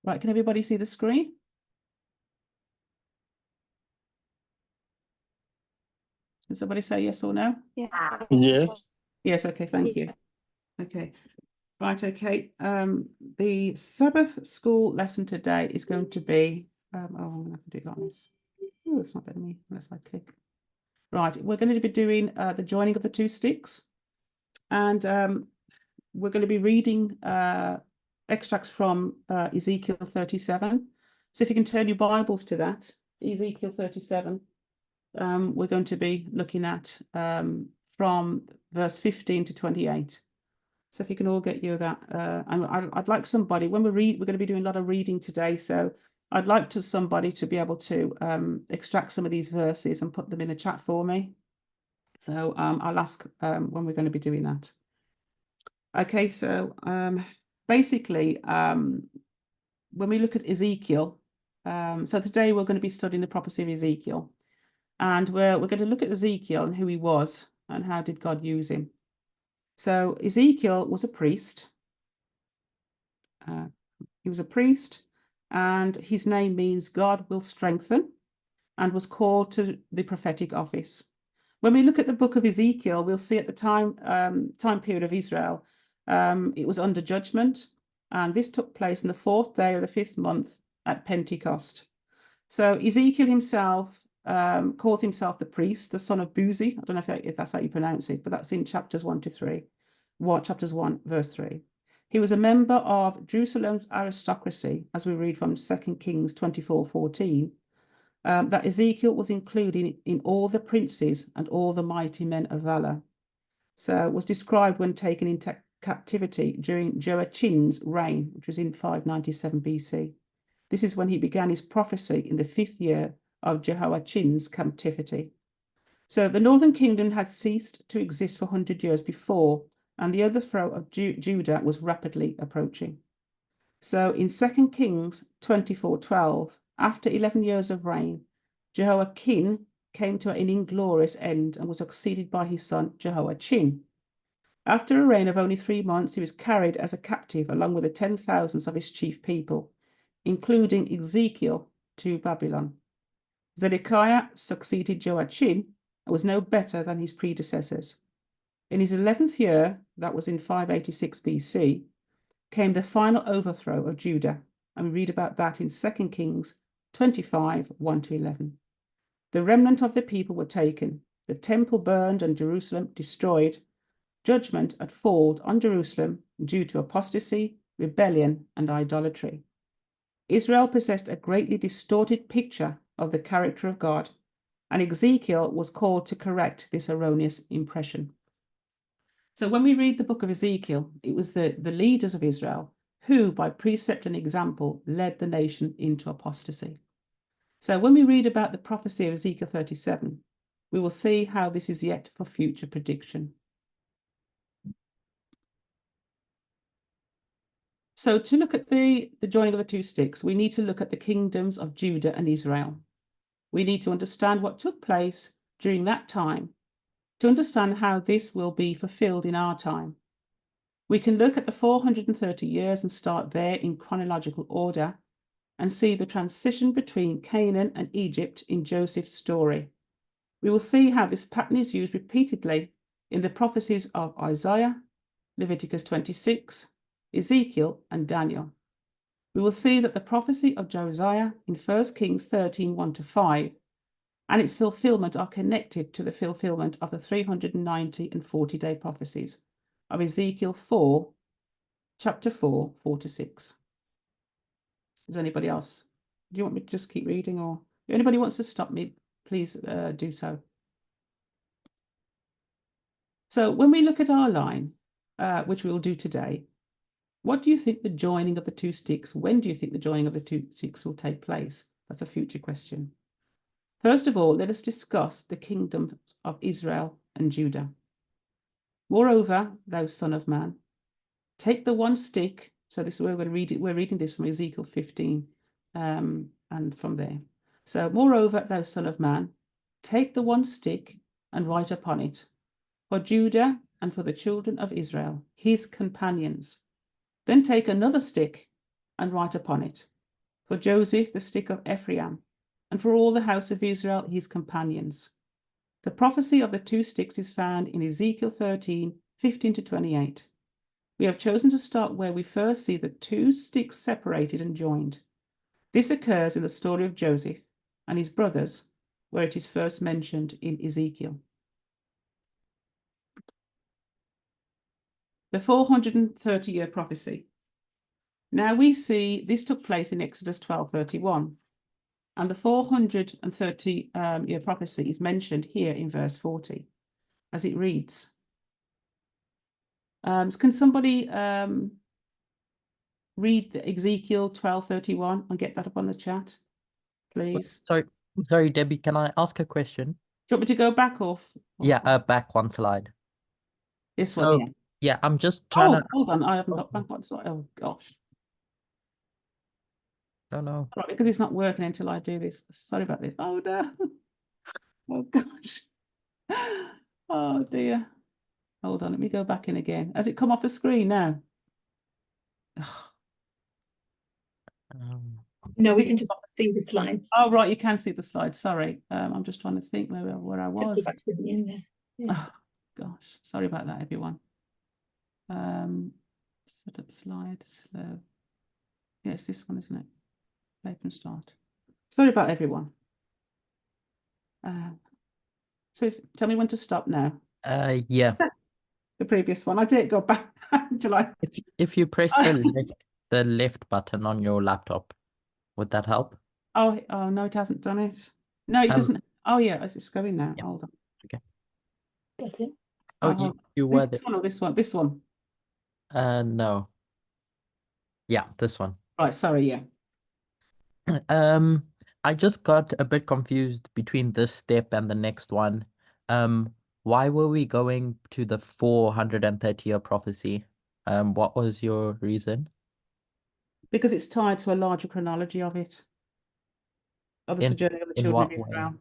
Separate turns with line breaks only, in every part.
Right, can everybody see the screen? Can somebody say yes or no?
Yeah.
Yes.
Yes, okay, thank you. Okay, right, okay. The Sabbath school lesson today is going to be, I'm gonna have to do it like this. Oh, it's not letting me unless I click. Right, we're going to be doing the joining of the two sticks, and we're going to be reading extracts from Ezekiel 37. So if you can turn your Bibles to that, Ezekiel 37, we're going to be looking at from verse 15 to 28. So if you can all get you that, and I'd like somebody, when we read, we're going to be doing a lot of reading today, so I'd like somebody to be able to extract some of these verses and put them in the chat for me. So I'll ask when we're going to be doing that. Okay, so basically, when we look at Ezekiel, so today we're going to be studying the prophecy of Ezekiel, and we're going to look at Ezekiel and who he was and how did God use him. So Ezekiel was a priest. He was a priest, and his name means God will strengthen, and was called to the prophetic office. When we look at the book of Ezekiel, we'll see at the time period of Israel, it was under judgment, and this took place on the 4th day of the 5th month at Pentecost. So Ezekiel himself calls himself the priest, the son of Buzi. I don't know if that's how you pronounce it, but that's in chapters 1 to 3. Chapters 1, verse 3. He was a member of Jerusalem's aristocracy, as we read from 2 Kings 24:14. That Ezekiel was included in all the princes and all the mighty men of valor. So it was described when taken into captivity during Joachim's reign, which was in 597 BC. This is when he began his prophecy in the 5th year of Jehoiachin's captivity. So the northern kingdom had ceased to exist for 100 years before, and the overthrow of Judah was rapidly approaching. So in 2 Kings 24:12, after 11 years of reign, Jehoiakim came to an inglorious end and was succeeded by his son Jehoiachin. After a reign of only 3 months, he was carried as a captive along with the 10,000s of his chief people, including Ezekiel, to Babylon. Zedekiah succeeded Joachim and was no better than his predecessors. In his 11th year, that was in 586 BC, came the final overthrow of Judah, and we read about that in 2 Kings 25, 1 to 11. The remnant of the people were taken, the temple burned and Jerusalem destroyed. Judgment had fallen on Jerusalem due to apostasy, rebellion, and idolatry. Israel possessed a greatly distorted picture of the character of God, and Ezekiel was called to correct this erroneous impression. So when we read the book of Ezekiel, it was the leaders of Israel who, by precept and example, led the nation into apostasy. So when we read about the prophecy of Ezekiel 37, we will see how this is yet for future prediction. So to look at the joining of the two sticks, we need to look at the kingdoms of Judah and Israel. We need to understand what took place during that time to understand how this will be fulfilled in our time. We can look at the 430 years and start there in chronological order and see the transition between Canaan and Egypt in Joseph's story. We will see how this pattern is used repeatedly in the prophecies of Isaiah, Leviticus 26, Ezekiel, and Daniel. We will see that the prophecy of Josiah in 1 Kings 13, 1 to 5, and its fulfillment are connected to the fulfillment of the 390 and 40-day prophecies of Ezekiel 4, chapter 4, 4 to 6. Does anybody else? Do you want me to just keep reading, or if anybody wants to stop me, please do so. So when we look at our line, which we will do today, what do you think the joining of the two sticks, when do you think the joining of the two sticks will take place? That's a future question. First of all, let us discuss the kingdoms of Israel and Judah. Moreover, thou son of man, take the one stick. So this is where we're going to read it. We're reading this from Ezekiel 15 and from there. So, moreover, thou son of man, take the one stick and write upon it, for Judah and for the children of Israel, his companions. Then take another stick and write upon it, for Joseph, the stick of Ephraim, and for all the house of Israel, his companions. The prophecy of the two sticks is found in Ezekiel 13, 15 to 28. We have chosen to start where we first see the two sticks separated and joined. This occurs in the story of Joseph and his brothers, where it is first mentioned in Ezekiel. The 430-year prophecy. Now we see this took place in Exodus 12:31, and the 430-year prophecy is mentioned here in verse 40, as it reads. Can somebody read Ezekiel 12:31 and get that up on the chat, please?
Sorry, Debbie, can I ask a question?
Do you want me to go back off?
Yeah, back one slide.
This one, yeah.
Yeah, I'm just trying to.
Hold on, I haven't got back one slide. Oh gosh.
Oh no.
Right, because it's not working until I do this. Sorry about this. Oh no. Oh gosh. Oh dear. Hold on, let me go back in again. Has it come off the screen now?
No, we can just see the slides.
Oh, right, you can see the slide. Sorry. I'm just trying to think where I was.
Just go back to the end there. Yeah.
Oh, gosh. Sorry about that, everyone. Set up slide. Slow. Yeah, it's this one, isn't it? Open start. Sorry about everyone. So tell me when to stop now.
Yeah.
The previous one. I didn't go back until I.
If you press the left button on your laptop, would that help?
Oh no, it hasn't done it. No, it doesn't. Oh yeah, it's going now.
Yeah.
Hold on.
Okay.
That's it.
Oh, you were there.
This one or this one? This one.
No. Yeah, this one.
Right, sorry, yeah.
I just got a bit confused between this step and the next one. Why were we going to the 430-year prophecy? What was your reason?
Because it's tied to a larger chronology of it. Of the sojourning of the children of Israel.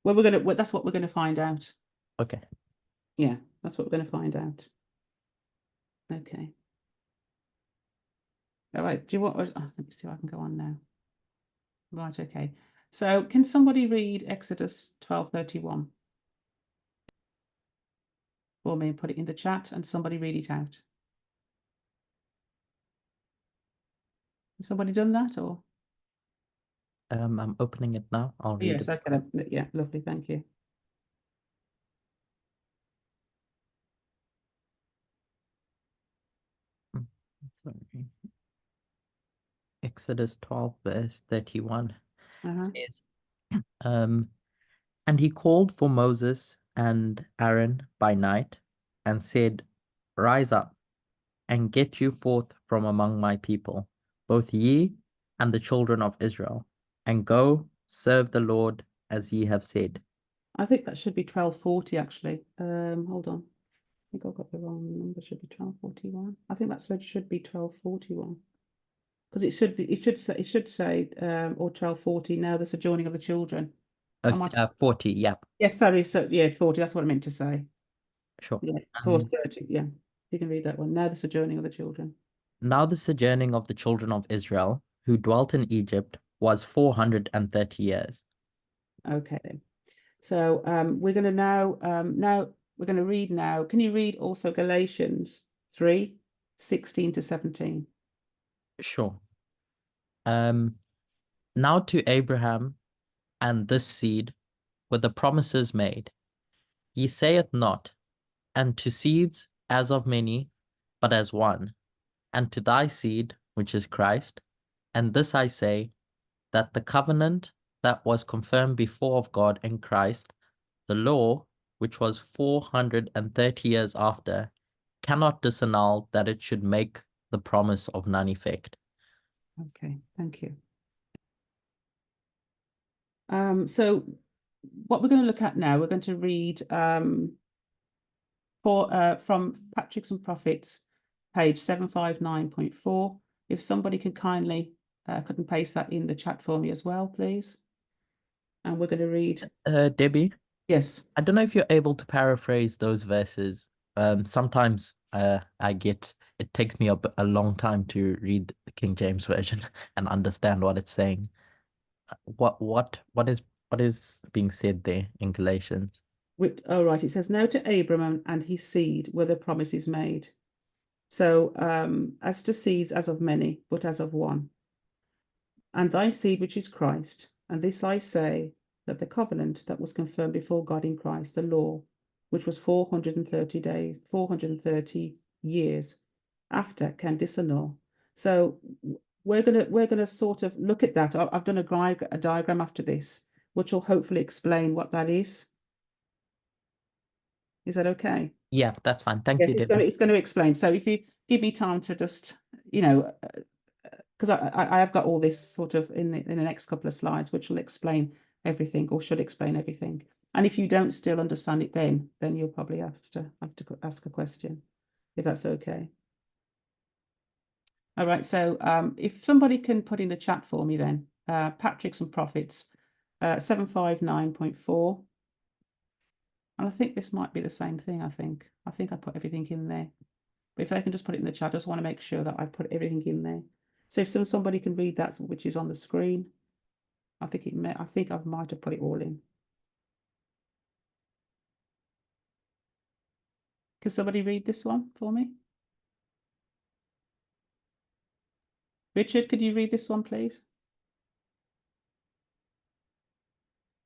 Well, that's what we're gonna find out.
Okay.
Yeah, that's what we're gonna find out. Okay. All right. Do you want? Let me see if I can go on now. Right. Okay. So, can somebody read Exodus 12:31 for me and put it in the chat, and somebody read it out? Has somebody done that, or?
I'm opening it now. I'll read
yes,
it.
okay. Yeah, lovely. Thank you.
Sorry. Exodus 12 verse 31 says, and he called for Moses and Aaron by night and said, rise up and get you forth from among my people, both ye and the children of Israel, and go serve the Lord as ye have said.
I think that should be 1240 actually. Hold on. I think I've got the wrong number. It should be 1241. I think that's what it should be 1241. Because it should say or 1240 now the sojourning of the children.
40, yeah.
Yes, sorry, so yeah, 40, that's what I meant to say.
Sure.
Yeah, 430, yeah. You can read that one. Now the sojourning of the children.
Now the sojourning of the children of Israel, who dwelt in Egypt, was 430 years.
Okay then. So we're going to now we're going to read now. Can you read also Galatians 3, 16 to 17?
Sure. Now to Abraham and this seed were the promises made. He saith not, and to seeds as of many, but as one, and to thy seed, which is Christ. And this I say, that the covenant that was confirmed before of God in Christ, the law, which was 430 years after, cannot disannul that it should make the promise of none effect.
Okay, thank you. So what we're going to look at now, we're going to read from Patrick's and Prophets, page 759.4. If somebody can kindly cut and paste that in the chat for me as well, please. And we're going to read.
Debbie?
Yes.
I don't know if you're able to paraphrase those verses. Sometimes I get it takes me a long time to read the King James Version and understand what it's saying. What is being said there in Galatians?
Oh, right. It says, now to Abram and his seed were the promises made. So, as to seeds, as of many, but as of one. And thy seed, which is Christ. And this I say, that the covenant that was confirmed before God in Christ, the law, which was 430 days, 430 years after, can disannul. So we're gonna sort of look at that. I've done a diagram after this, which will hopefully explain what that is. Is that okay?
Yeah, that's fine. Thank
Yes,
you, Deborah.
it's going to explain. So if you give me time to just, because I have got all this sort of in the next couple of slides, which will explain everything or should explain everything. And if you don't still understand it, then you'll probably have to ask a question, if that's okay. All right. So if somebody can put in the chat for me, then Patrick's and Profits 759.4. And I think this might be the same thing. I think I put everything in there. But if I can just put it in the chat, I just want to make sure that I put everything in there. So if somebody can read that, which is on the screen, I think I might have put it all in. Can somebody read this one for me? Richard, could you read this one, please?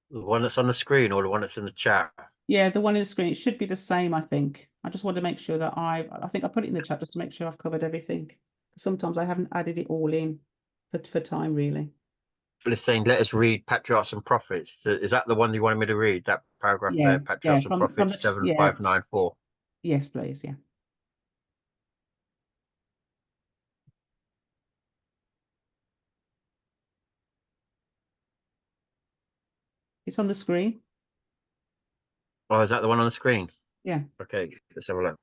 The one that's on the screen or the one that's in the chat?
Yeah, the one in the screen. It should be the same, I think. I just want to make sure that I think I put it in the chat just to make sure I've covered everything. Sometimes I haven't added it all in for time, really.
But it's saying, let us read Patriarchs and Prophets. So is that the one you wanted me to read? That paragraph
Yeah,
there, Patriarchs and
from
Prophets,
the
7594.
Yes, please, yeah. It's on the screen.
Oh, is that the one on the screen?
Yeah.
Okay, let's have a look.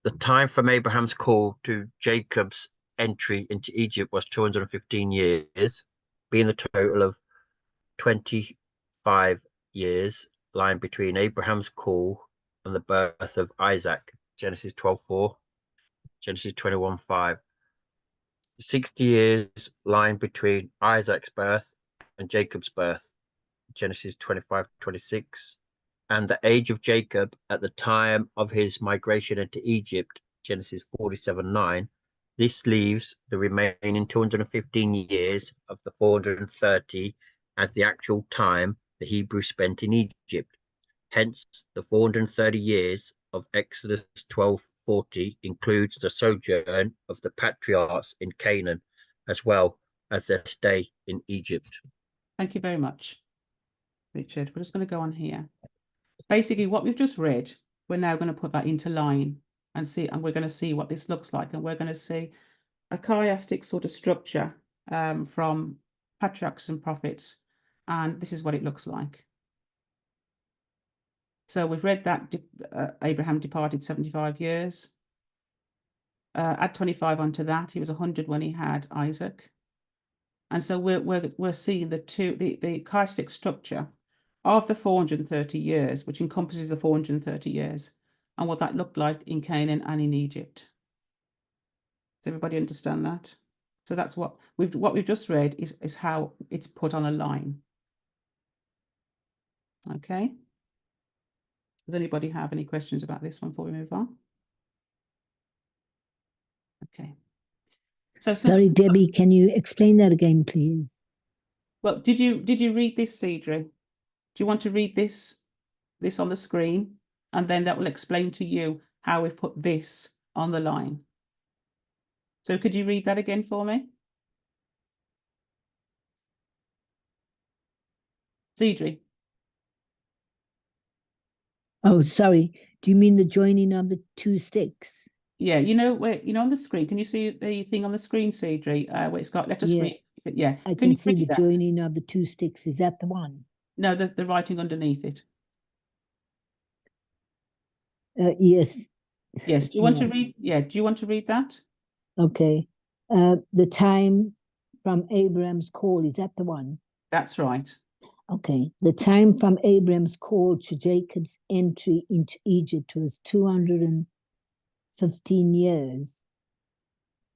The time from Abraham's call to Jacob's entry into Egypt was 215 years, being the total of 25 years lying between Abraham's call and the birth of Isaac, Genesis 12:4, Genesis 21:5. 60 years lying between Isaac's birth and Jacob's birth, Genesis 25:26, and the age of Jacob at the time of his migration into Egypt, Genesis 47:9. This leaves the remaining 215 years of the 430 as the actual time the Hebrews spent in Egypt. Hence, the 430 years of Exodus 12:40 includes the sojourn of the patriarchs in Canaan, as well as their stay in Egypt.
Thank you very much, Richard. We're just going to go on here. Basically, what we've just read, we're now going to put that into line and we're going to see what this looks like. And we're going to see a chiastic sort of structure from Patriarchs and Prophets. And this is what it looks like. So we've read that Abraham departed 75 years. Add 25 onto that. He was 100 when he had Isaac. And so we're seeing the chiastic structure of the 430 years, which encompasses the 430 years, and what that looked like in Canaan and in Egypt. Does everybody understand that? So that's what we've just read is how it's put on a line. Okay. Does anybody have any questions about this one before we move on? Okay. So
sorry, Debbie, can you explain that again, please?
Well, did you read this, Cedric? Do you want to read this on the screen? And then that will explain to you how we've put this on the line. So could you read that again for me? Cedric.
Oh, sorry. Do you mean the joining of the two sticks?
Yeah, where on the screen, can you see the thing on the screen, Cedric, where it's got let us read? Yeah,
I can see the
that?
joining of the two sticks. Is that the one?
No, the writing underneath it.
Yes.
Yes. Do you want to read? Yeah. Do you want to read that?
Okay. The time from Abraham's call, is that the one?
That's right.
Okay. The time from Abraham's call to Jacob's entry into Egypt was 215 15 years,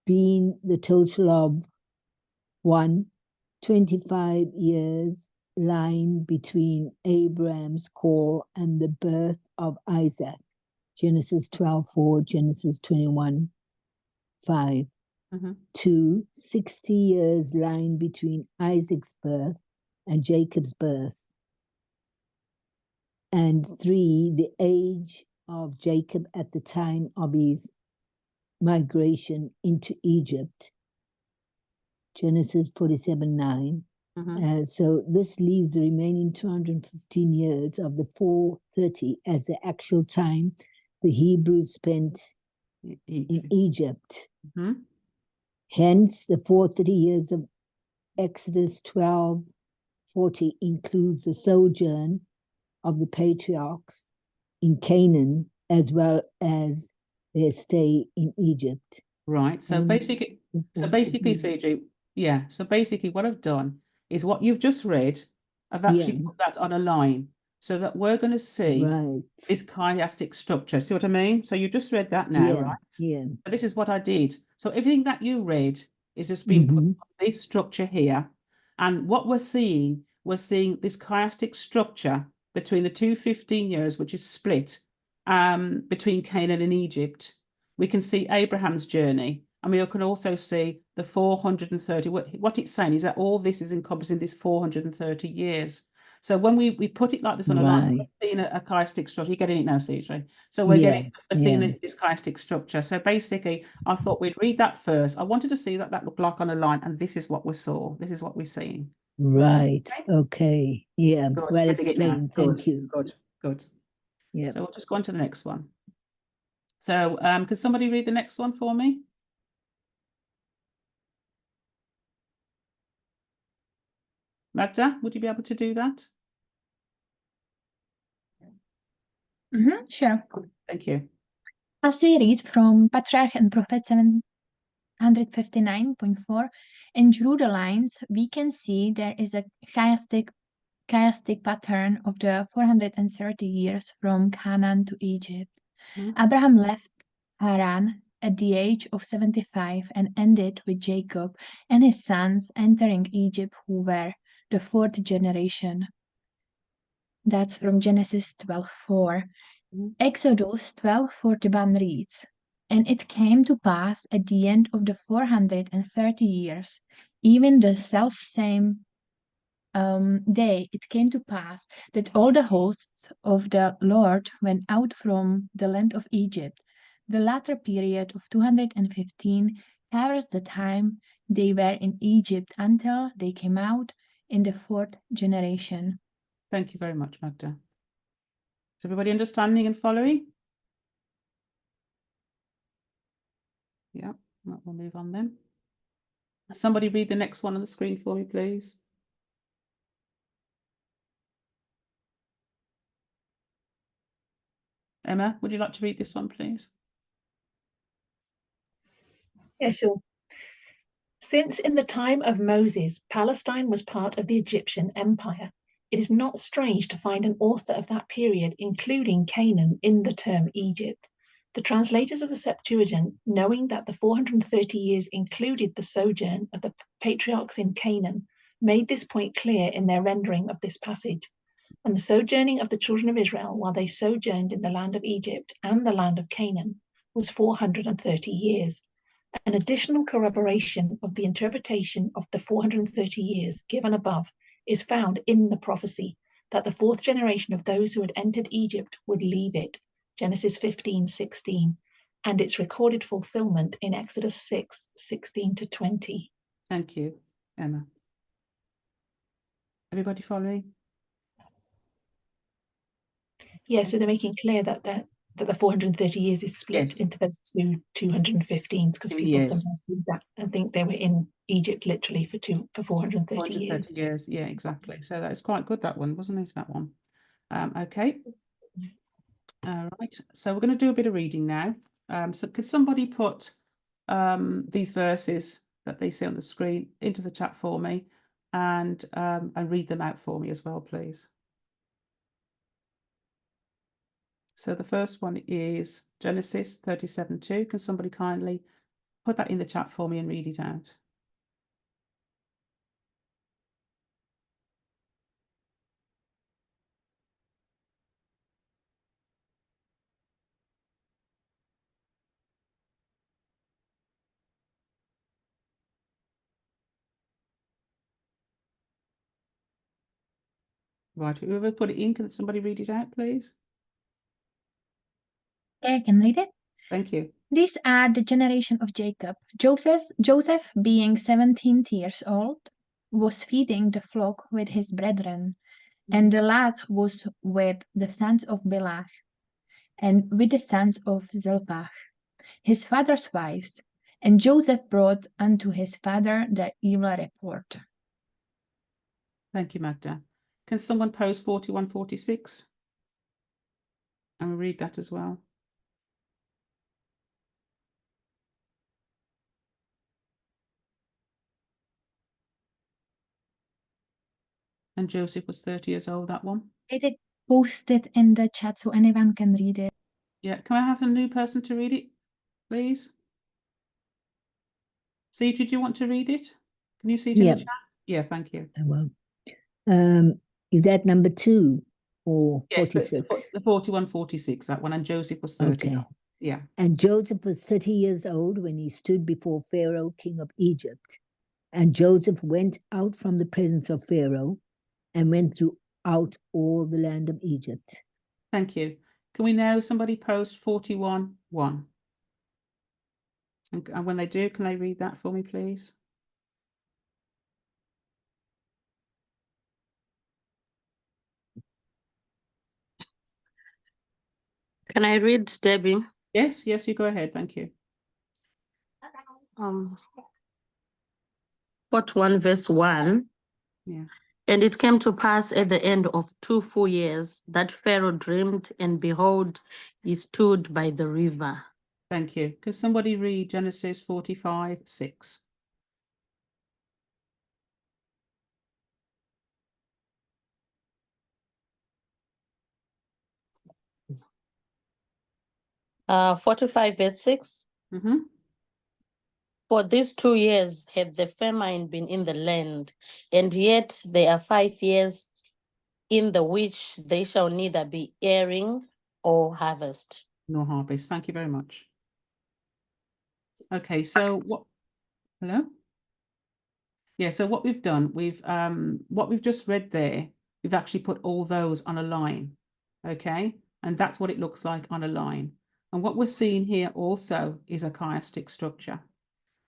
being the total of 25 years lying between Abraham's call and the birth of Isaac. Genesis 12:4, Genesis 21:5. 2, 60 years lying between Isaac's birth and Jacob's birth. And 3, the age of Jacob at the time of his migration into Egypt. Genesis 47:9. So this leaves the remaining 215 years of the 430 as the actual time the Hebrews spent in Egypt. Hence, the 430 years of Exodus 12:40 includes the sojourn of the patriarchs in Canaan as well as their stay in Egypt.
Right. So basically, CJ, yeah. So basically, what I've done is what you've just read. I've actually put that on a line so that we're going to see this chiastic structure. See what I mean? So you just read that now, right?
Yeah.
So this is what I did. So everything that you read is just being put on this structure here. And what we're seeing this chiastic structure between the 215 years, which is split between Canaan and Egypt. We can see Abraham's journey, and we can also see the 430. What it's saying is that all this is encompassing this 430 years. So when we put it like this on a line, we're seeing a chiastic structure. You're getting it now, CJ. So we're seeing this chiastic structure. So basically, I thought we'd read that first. I wanted to see that looked like on a line, and this is what we saw. This is what we're seeing.
Right. Okay. Yeah.
Good.
Well explained. Thank you.
Good.
Yeah.
So we'll just go on to the next one. So could somebody read the next one for me? Magda, would you be able to do that?
Sure.
Thank you.
As we read from Patriarch and Prophet 759.4, and drew the lines, we can see there is a chiastic pattern of the 430 years from Canaan to Egypt. Abraham left Haran at the age of 75 and ended with Jacob and his sons entering Egypt, who were the fourth generation. That's from Genesis 12:4. Exodus 12:41 reads, "And it came to pass at the end of the 430 years, even the selfsame day, it came to pass that all the hosts of the Lord went out from the land of Egypt. The latter period of 215 covers the time they were in Egypt until they came out in the fourth generation."
Thank you very much, Magda. Is everybody understanding and following? Yeah, we'll move on then. Somebody read the next one on the screen for me, please. Emma, would you like to read this one, please?
Yeah, sure. Since in the time of Moses, Palestine was part of the Egyptian Empire, it is not strange to find an author of that period including Canaan in the term Egypt. The translators of the Septuagint, knowing that the 430 years included the sojourn of the patriarchs in Canaan, made this point clear in their rendering of this passage. And the sojourning of the children of Israel while they sojourned in the land of Egypt and the land of Canaan was 430 years. An additional corroboration of the interpretation of the 430 years given above is found in the prophecy that the fourth generation of those who had entered Egypt would leave it, Genesis 15:16, and its recorded fulfillment in Exodus 6:16-20.
Thank you, Emma. Everybody following?
Yeah, so they're making clear that the 430 years is split into those two 215s, because people sometimes do that and think they were in Egypt literally for 430 years.
Yeah, exactly. So that's quite good, that one, wasn't it? That one. Okay. All right. So we're going to do a bit of reading now. So could somebody put these verses that they see on the screen into the chat for me, and read them out for me as well, please. So the first one is Genesis 37:2. Can somebody kindly put that in the chat for me and read it out? Right, whoever put it in, can somebody read it out, please?
I can read it.
Thank you.
These are the generation of Jacob. Joseph, being 17 years old, was feeding the flock with his brethren, and the lad was with the sons of Bilhah, and with the sons of Zilpah, his father's wives. And Joseph brought unto his father the evil report.
Thank you, Magda. Can someone post 41:46? And read that as well. And Joseph was 30 years old, that one.
I did post it in the chat so anyone can read it.
Yeah, can I have a new person to read it, please? See, did you want to read it? Can you see it in the chat? Yeah, thank you.
I will. Is that number 2 or
Yes,
46?
the 41:46, that one, and Joseph was 30.
Okay.
Yeah.
And Joseph was 30 years old when he stood before Pharaoh, king of Egypt. And Joseph went out from the presence of Pharaoh and went throughout all the land of Egypt.
Thank you. Can we now somebody post 41:1? And when they do, can they read that for me, please?
Can I read, Debbie?
Yes, yes, you go ahead. Thank you.
41 verse 1.
Yeah.
And it came to pass at the end of 2 full years that Pharaoh dreamed, and behold, he stood by the river.
Thank you. Can somebody read Genesis 45:6?
Uh, 45 verse 6.
Mm-hmm.
For these 2 years had the famine been in the land, and yet there are 5 years in the which they shall neither be airing or harvest.
No harvest. Thank you very much. Okay, so what? Hello? Yeah, so what we've done, what we've just read there, we've actually put all those on a line. Okay, and that's what it looks like on a line. And what we're seeing here also is a chiastic structure,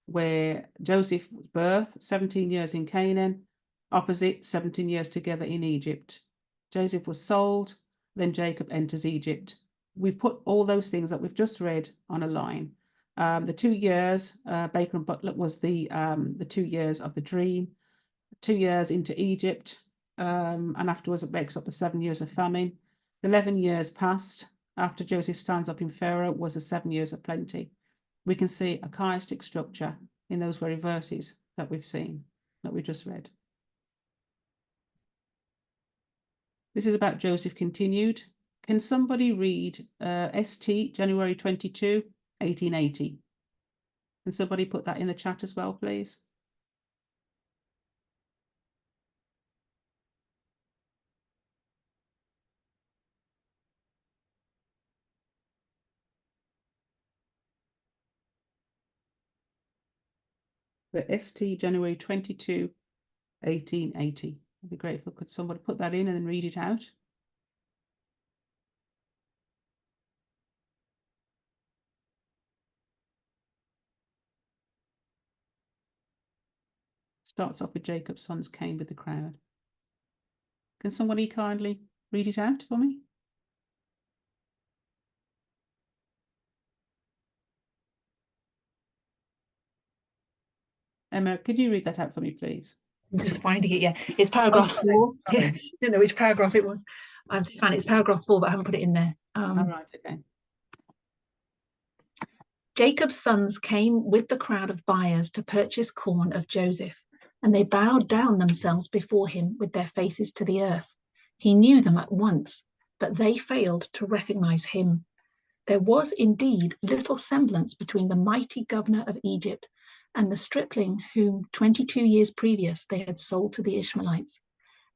where Joseph was birthed, 17 years in Canaan, opposite 17 years together in Egypt. Joseph was sold, then Jacob enters Egypt. We've put all those things that we've just read on a line. The 2 years, Baker and Butler, was the 2 years of the dream, 2 years into Egypt, and afterwards it makes up the 7 years of famine. 11 years passed after Joseph stands up in Pharaoh was the 7 years of plenty. We can see a chiastic structure in those very verses that we've seen, that we just read. This is about Joseph continued. Can somebody read ST January 22, 1880? Can somebody put that in the chat as well, please? The ST January 22, 1880. I'd be grateful. Could somebody put that in and then read it out? Starts off with Jacob's sons came with the crowd. Can somebody kindly read it out for me? Emma, could you read that out for me, please?
I'm just finding it. Yeah, it's paragraph 4. Yeah, don't know which paragraph it was. I've just found it's paragraph 4, but I haven't put it in there.
All right, okay.
Jacob's sons came with the crowd of buyers to purchase corn of Joseph, and they bowed down themselves before him with their faces to the earth. He knew them at once. but they failed to recognize him. There was indeed little semblance between the mighty governor of Egypt and the stripling whom 22 years previous they had sold to the Ishmaelites.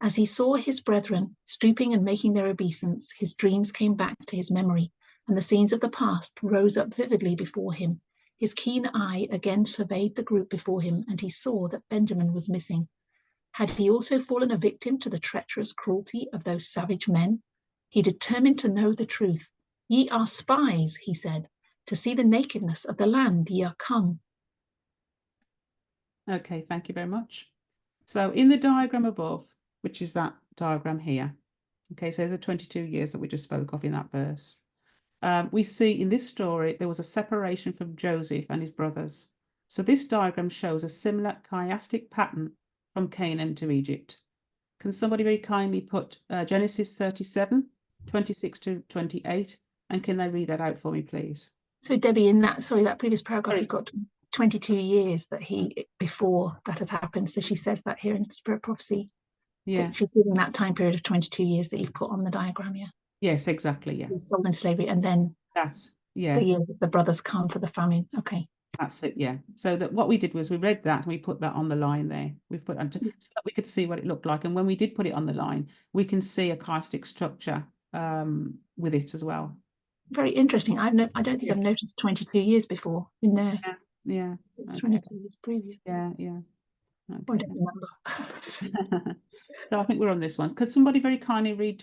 As he saw his brethren stooping and making their obeisance, his dreams came back to his memory, and the scenes of the past rose up vividly before him. His keen eye again surveyed the group before him, and he saw that Benjamin was missing. Had he also fallen a victim to the treacherous cruelty of those savage men? He determined to know the truth. Ye are spies, he said. To see the nakedness of the land ye are come.
Okay, thank you very much. So in the diagram above, which is that diagram here, okay, so the 22 years that we just spoke of in that verse, we see in this story there was a separation from Joseph and his brothers. So this diagram shows a similar chiastic pattern from Canaan to Egypt. Can somebody very kindly put Genesis 37, 26 to 28, and can they read that out for me, please?
So Debbie, in that previous paragraph,
Sorry.
you've got 22 years that before that had happened. So she says that here in Spirit Prophecy.
Yeah.
She's giving that time period of 22 years that you've put on the diagram, yeah?
Yes, exactly, yeah.
He's sold into slavery, and then
That's, yeah.
the year that the brothers come for the famine. Okay.
That's it, yeah. So that what we did was we read that and we put that on the line there. We've put that so that we could see what it looked like. And when we did put it on the line, we can see a chiastic structure with it as well.
Very interesting. I don't think I've noticed 22 years before in there.
Yeah.
It's
Okay.
22 years previous.
Yeah.
I
Okay.
don't remember.
So I think we're on this one. Could somebody very kindly read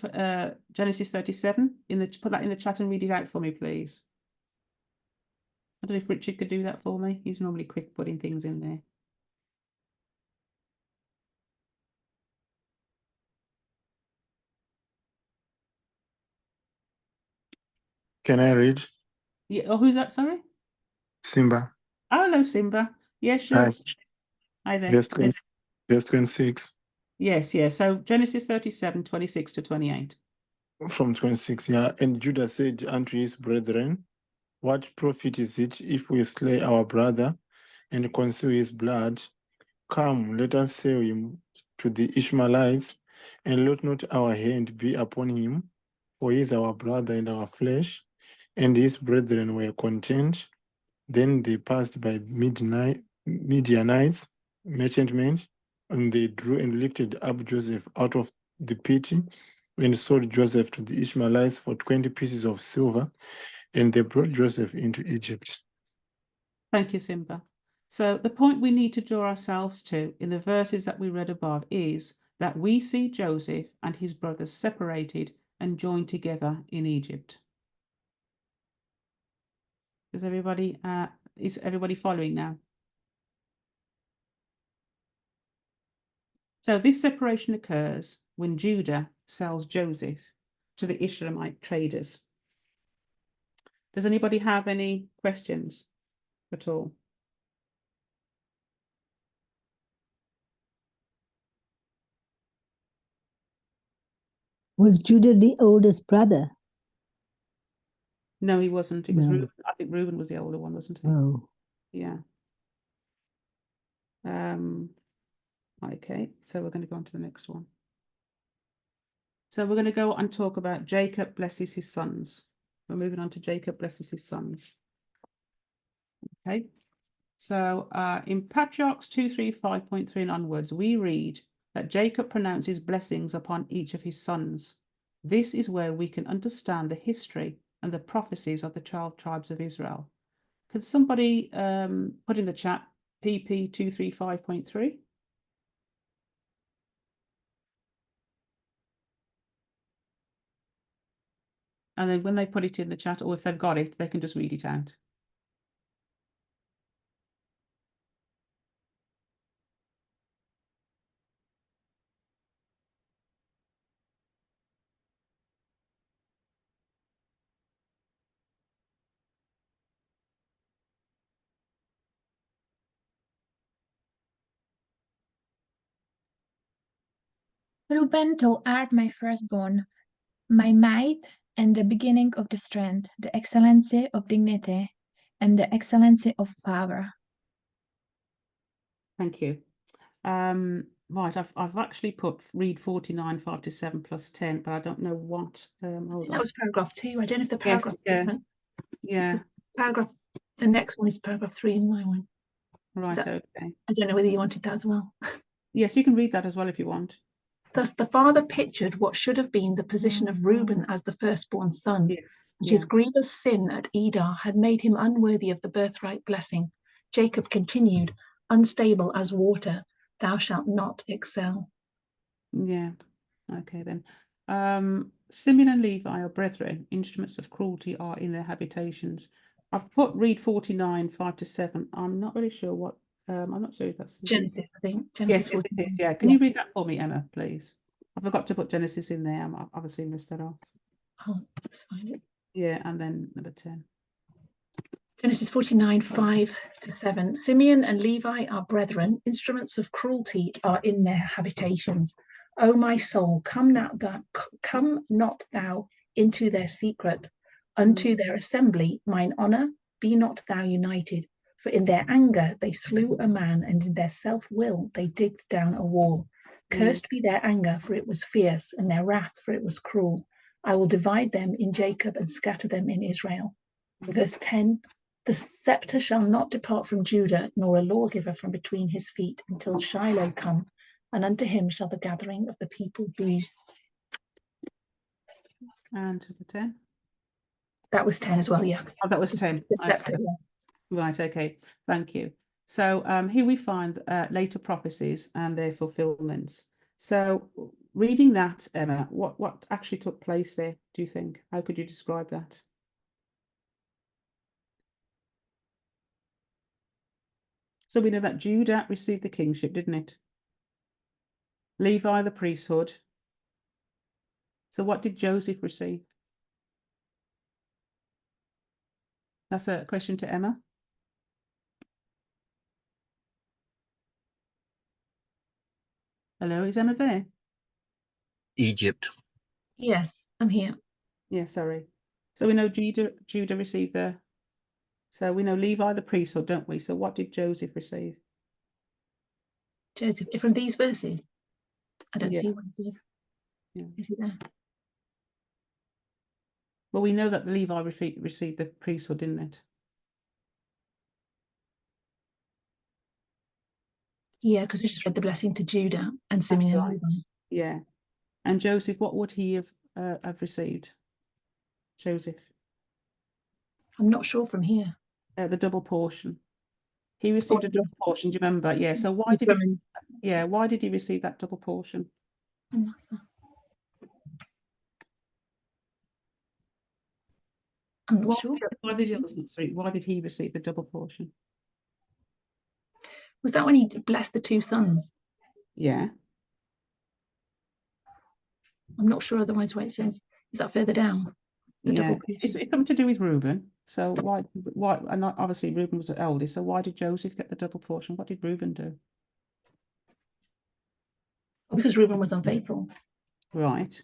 Genesis 37 put that in the chat and read it out for me, please? I don't know if Richard could do that for me. He's normally quick putting things in there.
Can I read?
Yeah. Oh, who's that? Sorry.
Simba.
Oh, hello, Simba. Yeah, sure.
Hi.
Hi there.
Verse 26.
Yes. So Genesis 37, 26 to 28.
From 26, yeah. And Judah said unto his brethren, what profit is it if we slay our brother and conceal his blood? Come, let us sell him to the Ishmaelites, and let not our hand be upon him, for he is our brother and our flesh. And his brethren were content. Then they passed by Midianites, merchantmen, and they drew and lifted up Joseph out of the pit and sold Joseph to the Ishmaelites for 20 pieces of silver, and they brought Joseph into Egypt.
Thank you, Simba. So the point we need to draw ourselves to in the verses that we read above is that we see Joseph and his brothers separated and joined together in Egypt. Is everybody following now? So this separation occurs when Judah sells Joseph to the Ishmaelite traders. Does anybody have any questions at all?
Was Judah the oldest brother?
No, he wasn't. It was
No.
Reuben. I think Reuben was the older one, wasn't he?
Oh.
Yeah. Okay, so we're going to go on to the next one. So we're going to go and talk about Jacob blesses his sons. We're moving on to Jacob blesses his sons. Okay, so in Patriarchs 235.3 and onwards, we read that Jacob pronounces blessings upon each of his sons. This is where we can understand the history and the prophecies of the 12 tribes of Israel. Could somebody put in the chat PP 235.3? And then when they put it in the chat, or if they've got it, they can just read it out.
Reuben, thou art my firstborn, my might, and the beginning of the strength, the excellency of dignity, and the excellency of power.
Thank you. Right, I've actually put read 49, 5 to 7 plus 10, but I don't know what. Hold
That
on.
was paragraph 2. I don't know if the
Yes,
paragraph's
yeah,
different.
yeah.
Paragraph, the next one is paragraph 3 in my one.
Right,
that-
okay.
I don't know whether you wanted that as well.
Yes, you can read that as well if you want.
Thus the father pictured what should have been the position of Reuben as the firstborn son.
Yes,
But
yeah.
his grievous sin at Edar had made him unworthy of the birthright blessing. Jacob continued, unstable as water, thou shalt not excel.
Yeah. Okay then. Simeon and Levi are brethren, instruments of cruelty are in their habitations. I've put read 49, 5 to 7. I'm not really sure what I'm not sure if that's
Genesis, I think.
Yes,
Genesis
yes, it
49.
is. Yeah. Can you read that for me, Emma, please? I forgot to put Genesis in there. I obviously missed that off.
Oh, let's find it.
Yeah, and then number 10.
Genesis 49, 5 to 7. Simeon and Levi are brethren, instruments of cruelty are in their habitations. O my soul, come not thou into their secret, unto their assembly, mine honour, be not thou united. For in their anger they slew a man, and in their self-will they digged down a wall. Cursed be their anger, for it was fierce, and their wrath, for it was cruel. I will divide them in Jacob and scatter them in Israel. Verse 10. The scepter shall not depart from Judah, nor a lawgiver from between his feet, until Shiloh come, and unto him shall the gathering of the people be.
And number 10.
That was 10 as well, yeah.
Oh, that was
The
10.
scepter,
Okay.
yeah.
Right, okay. Thank you. So here we find later prophecies and their fulfillments. So reading that, Emma, what actually took place there, do you think? How could you describe that? So we know that Judah received the kingship, didn't it? Levi the priesthood. So what did Joseph receive? That's a question to Emma. Hello, is Emma there?
Egypt.
Yes, I'm here.
Yeah, sorry. So we know Judah received the. So we know Levi the priesthood, don't we? So what did Joseph receive?
Joseph, from these verses, I don't
Yeah.
see one there.
Yeah.
Is it there?
Well, we know that Levi received the priesthood, didn't it?
Yeah, because we just read the blessing to Judah and Simeon and
right.
Levi.
Yeah. And Joseph, what would he have received? Joseph,
I'm not sure from here.
the double portion. He received a double portion. Do you remember? Yeah. So why did
Abraham
why did he receive that double portion?
and Manasseh. I'm not sure.
Why did he receive the double portion?
Was that when he blessed the two sons?
Yeah.
I'm not sure otherwise where it says. Is that further down? The double
It's
portion.
something to do with Reuben. So why and obviously Reuben was the eldest, so why did Joseph get the double portion? What did Reuben do?
Because Reuben was unfaithful.
Right.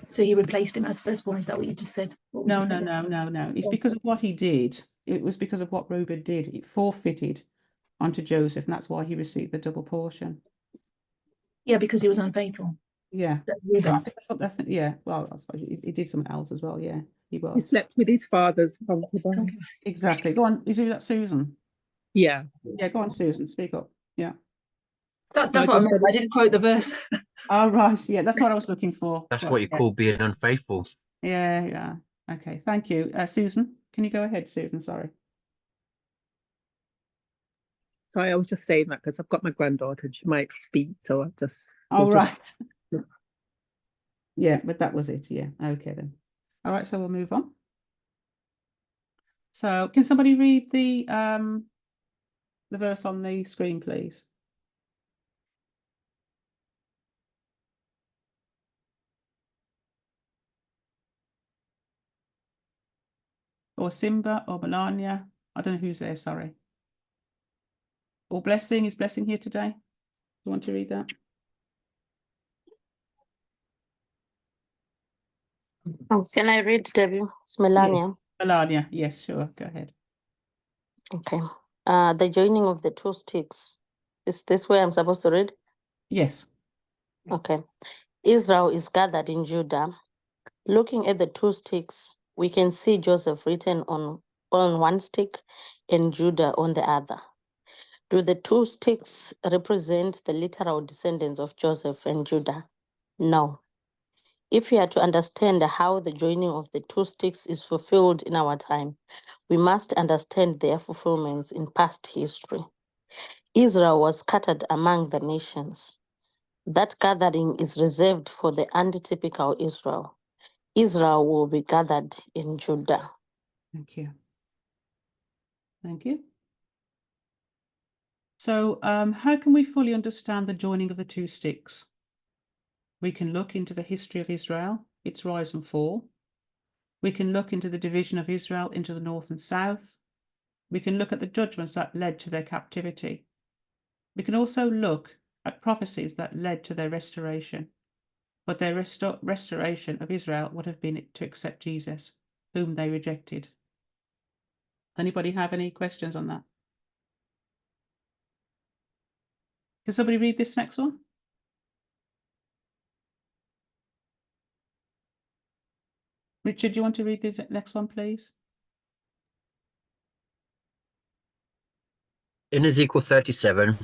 So he replaced him as firstborn. Is that what you just said? What would
No.
you say there?
It's because of what he did. It was because of what Reuben did. It forfeited onto Joseph, and that's why he received the double portion.
Yeah, because he was unfaithful.
Yeah.
Reuben.
I think that's yeah. Well, I suppose he did something else as well. Yeah, he
He
was.
slept with his father's concubine.
Exactly. Go on. Is that Susan?
Yeah.
Yeah, go on, Susan. Speak up. Yeah.
That's
No,
what I
just
meant. I didn't quote the verse.
Oh, right. Yeah, that's what I was looking for.
That's
Right,
what you
yeah.
call being unfaithful.
Yeah. Okay, thank you. Susan, can you go ahead, Susan? Sorry.
Sorry, I was just saying that because I've got my granddaughter and she might speak, so I just
Oh,
was just
right. Yeah, but that was it. Yeah. Okay then. All right, so we'll move on. So can somebody read the verse on the screen, please? Or Simba or Melania. I don't know who's there, sorry. Or Blessing. Is Blessing here today? You want to read that?
Can I read, Debbie? It's Melania.
Melania, yes, sure. Go ahead.
Okay. The joining of the two sticks. Is this where I'm supposed to read?
Yes.
Okay. Israel is gathered in Judah. Looking at the two sticks, we can see Joseph written on one stick and Judah on the other. Do the two sticks represent the literal descendants of Joseph and Judah? No. If we are to understand how the joining of the two sticks is fulfilled in our time, we must understand their fulfillments in past history. Israel was scattered among the nations. That gathering is reserved for the antitypical Israel. Israel will be gathered in Judah.
Thank you. Thank you. So how can we fully understand the joining of the two sticks? We can look into the history of Israel, its rise and fall. We can look into the division of Israel into the north and south. We can look at the judgments that led to their captivity. We can also look at prophecies that led to their restoration. But their restoration of Israel would have been to accept Jesus, whom they rejected. Anybody have any questions on that? Can somebody read this next one? Richard, do you want to read this next one, please?
In Ezekiel 37,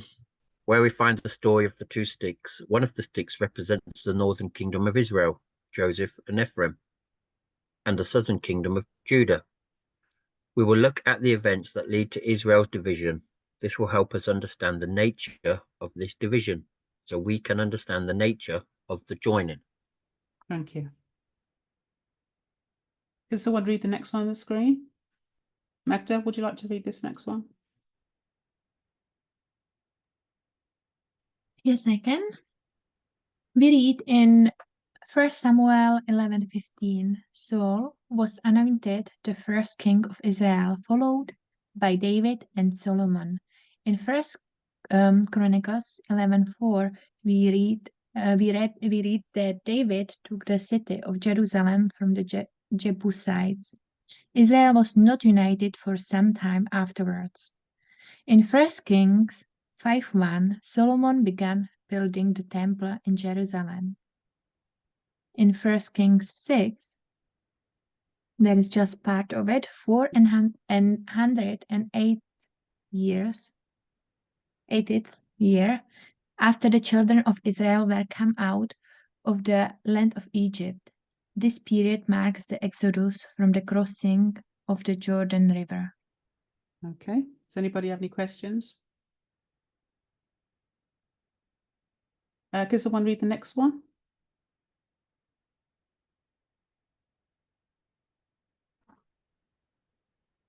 where we find the story of the two sticks, one of the sticks represents the northern kingdom of Israel, Joseph and Ephraim, and the southern kingdom of Judah. We will look at the events that lead to Israel's division. This will help us understand the nature of this division, so we can understand the nature of the joining.
Thank you. Can someone read the next one on the screen? Magda, would you like to read this next one?
Yes, I can. We read in 1 Samuel 11:15, Saul was anointed the first king of Israel, followed by David and Solomon. In 1 Chronicles 11:4, we read that David took the city of Jerusalem from the Jebusites. Israel was not united for some time afterwards. In 1 Kings 5:1, Solomon began building the temple in Jerusalem. In 1 Kings 6, that is just part of it, 408 years, 80th year, after the children of Israel were come out of the land of Egypt. This period marks the exodus from the crossing of the Jordan River.
Okay. Does anybody have any questions? Can someone read the next one?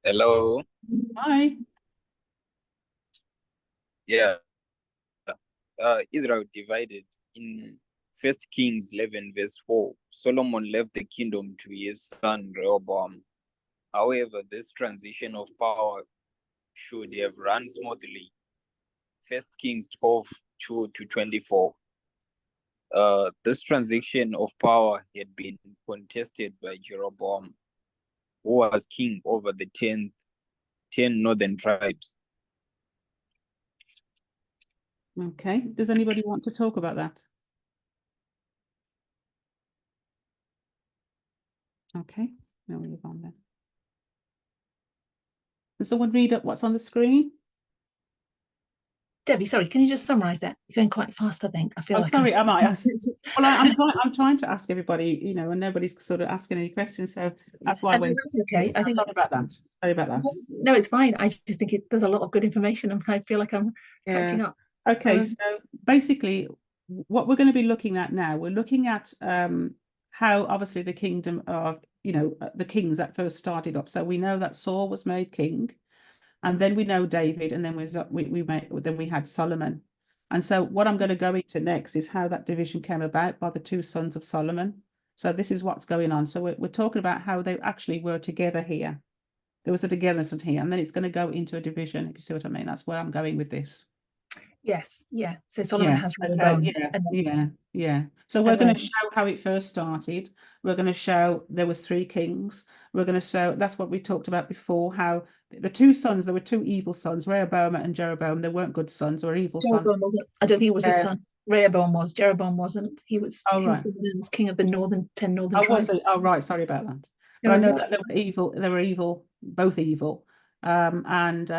Hello.
Hi.
Yeah. Israel divided in 1 Kings 11 verse 4. Solomon left the kingdom to his son Rehoboam. However, this transition of power should have run smoothly. 1 Kings 12:2-24. This transition of power had been contested by Jeroboam, who was king over the 10 northern tribes.
Okay. Does anybody want to talk about that? Okay. Now we'll move on then. Can someone read up what's on the screen?
Debbie, sorry, can you just summarize that? You're going quite fast, I think. I feel
Oh,
like
sorry, am I? Well, I'm trying to ask everybody, you know, and nobody's sort of asking any questions, so that's why I went.
That's okay. I think
sorry about that. Sorry about that.
No, it's fine. I just think there's a lot of good information, and I feel like I'm catching up.
Okay, so basically, what we're going to be looking at now, we're looking at how obviously the kingdom of, you know, the kings that first started up. So we know that Saul was made king, and then we know David, and then we had Solomon. And so what I'm going to go into next is how that division came about by the two sons of Solomon. So this is what's going on. So we're talking about how they actually were together here. There was a togetherness here, and then it's going to go into a division, if you see what I mean. That's where I'm going with this.
Yes, yeah. So Solomon has Rehoboam.
Yeah. So we're going to show how it first started. We're going to show there was 3 kings. We're going to show, that's what we talked about before, how the 2 sons, there were 2 evil sons, Rehoboam and Jeroboam. They weren't good sons or evil sons.
Wasn't, I don't think it was his son. Rehoboam was. Jeroboam wasn't. He was
Oh,
he was
right.
seen as king of the 10 northern
Oh,
tribes.
was it? Oh, right. Sorry about that.
No,
But I know
that's
that they were evil. They were evil, both evil. And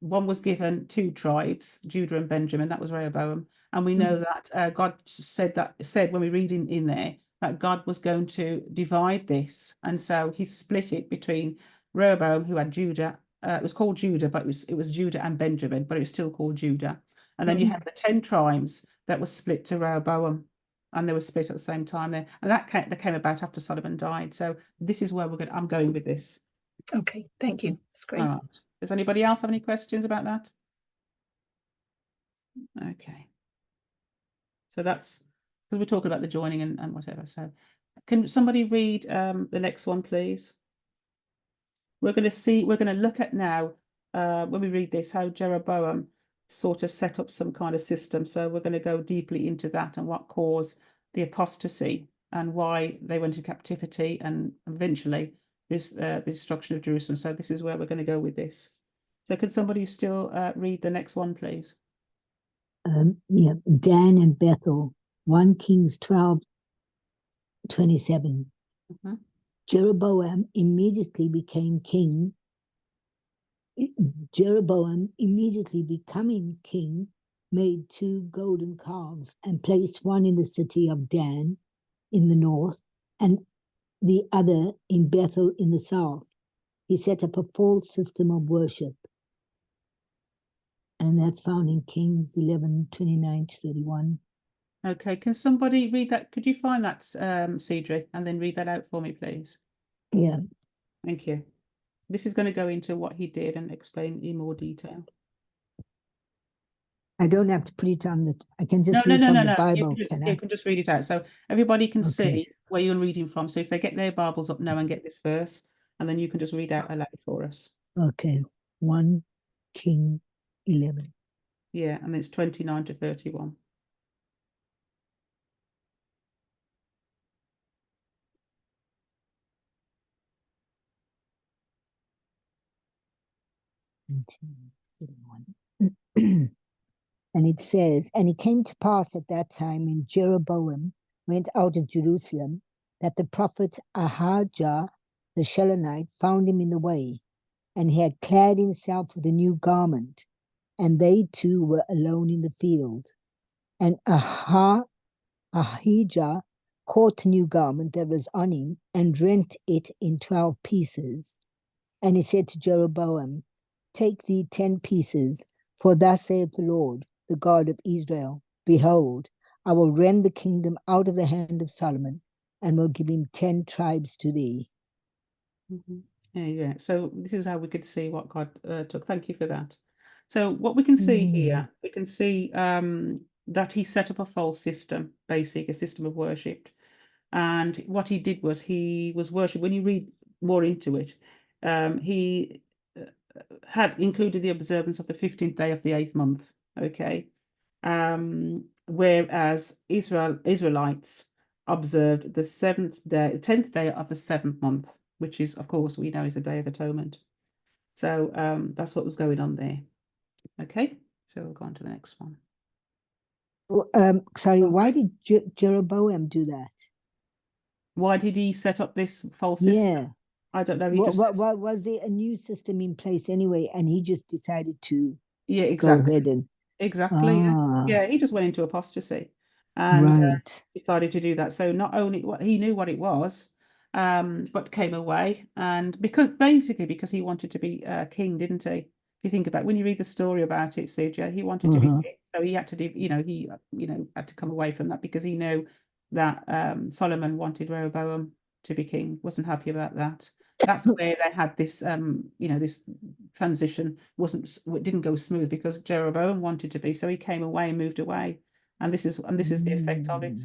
one was given 2 tribes, Judah and Benjamin. That was Rehoboam. And we know that God said when we read in there that God was going to divide this, and so He split it between Rehoboam, who had Judah. It was called Judah, but it was Judah and Benjamin, but it was still called Judah. And then you have the 10 tribes that was split to Rehoboam, and they were split at the same time there, and that came about after Solomon died. So this is where I'm going with this.
okay. Thank you. That's great.
All right. Does anybody else have any questions about that? Okay. So that's because we're talking about the joining and whatever. So can somebody read the next one, please? We're going to look at now when we read this, how Jeroboam sort of set up some kind of system. So we're going to go deeply into that and what caused the apostasy and why they went into captivity and eventually the destruction of Jerusalem. So this is where we're going to go with this. So could somebody still read the next one, please?
Yeah, Dan and Bethel, 1 Kings 12:27. Jeroboam immediately became king. Jeroboam, immediately becoming king, made 2 golden calves and placed one in the city of Dan in the north and the other in Bethel in the south. He set up a false system of worship. And that's found in Kings 11:29-31.
Okay, can somebody read that? Could you find that, Cedric, and then read that out for me, please?
Yeah.
Thank you. This is going to go into what he did and explain in more detail.
I don't have to put it on I can just read from the Bible.
You can just read it out. So everybody can
Okay.
see where you're reading from. So if they get their Bibles up now and get this verse, and then you can just read out aloud for us.
Okay. 1 King 11.
Yeah, and it's 29-31.
And it says, and it came to pass at that time when Jeroboam went out of Jerusalem, that the prophet Ahijah the Shilonite found him in the way, and he had clad himself with a new garment, and they two were alone in the field. And Ahijah caught the new garment that was on him and rent it in 12 pieces. And he said to Jeroboam, take thee 10 pieces, for thus saith the Lord, the God of Israel, behold, I will rend the kingdom out of the hand of Solomon, and will give him 10 tribes to thee.
Yeah, so this is how we could see what God took. Thank you for that. So what we can see here, we can see that he set up a false system, a system of worship. And what he did was he was worship. When you read more into it, he had included the observance of the 15th day of the 8th month. Okay. Whereas Israelites observed the 10th day of the 7th month, which is, of course, we know is the Day of Atonement. So that's what was going on there. Okay, so we'll go on to the next one.
Sorry, why did Jeroboam do that?
Why did he set up this false system?
Yeah.
I don't know.
What was there a new system in place anyway, and he just decided to
exactly.
go ahead and
exactly. Yeah, he just went into apostasy and
right.
decided to do that. So not only he knew what it was, but came away, and because he wanted to be king, didn't he? If you think about when you read the story about it, Suja, he wanted to be king, so he had to do, he had to come away from that because he knew that Solomon wanted Rehoboam to be king, wasn't happy about that. That's where they had this, this transition didn't go smooth because Jeroboam wanted to be, so he came away and moved away, and this is the effect of it.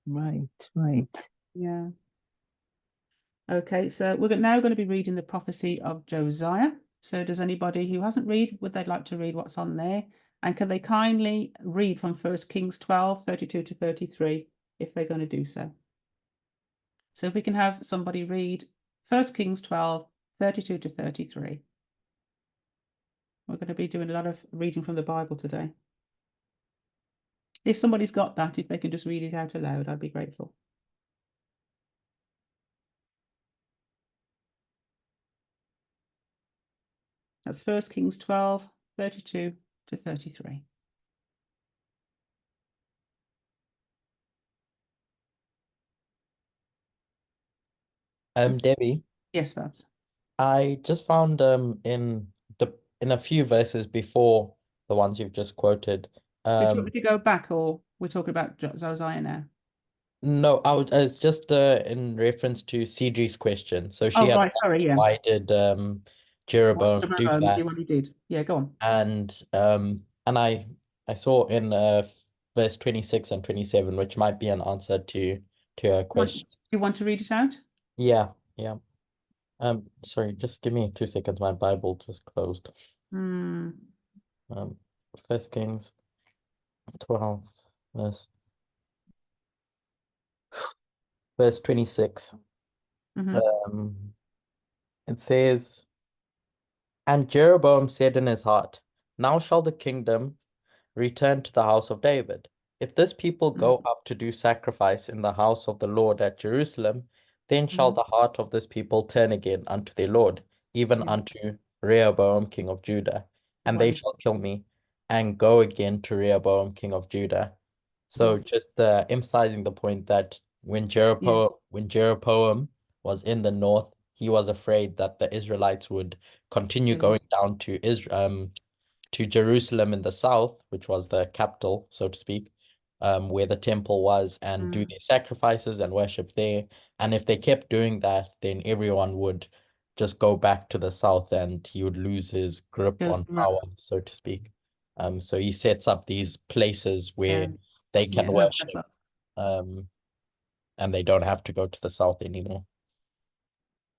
Right.
Yeah. Okay, so we're now going to be reading the prophecy of Josiah. So does anybody who hasn't would they like to read what's on there? And can they kindly read from 1 Kings 12:32-33 if they're going to do so? So if we can have somebody read 1 Kings 12:32-33. We're going to be doing a lot of reading from the Bible today. If somebody's got that, if they can just read it out aloud, I'd be grateful. That's 1 Kings 12, 32 to 33.
Debbie,
Yes, Babs.
I just found in a few verses before the ones you've just quoted.
So do you want me to go back, or we're talking about Josiah now?
No, it's just in reference to Cedri's question. So she
Oh,
had
right,
asked,
sorry, yeah.
why did Jeroboam do that?
Do what he did. Yeah, go on.
And I saw in verse 26 and 27, which might be an answer to her question.
Do you want to read it out?
Yeah. Sorry, just give me 2 seconds. My Bible just closed. First Kings 12, verse 26. It says, and Jeroboam said in his heart, now shall the kingdom return to the house of David. If this people go up to do sacrifice in the house of the Lord at Jerusalem, then shall the heart of this people turn again unto their Lord, even unto Rehoboam king of Judah, and they shall kill me, and go again to Rehoboam king of Judah. So just emphasizing the point that when Jeroboam was in the north, he was afraid that the Israelites would continue going down to to Jerusalem in the south, which was the capital, so to speak, where the temple was, and do their sacrifices and worship there. And if they kept doing that, then everyone would just go back to the south, and he would lose his grip on power, so to speak. So he sets up these places where they can worship, and they don't have to go to the south anymore.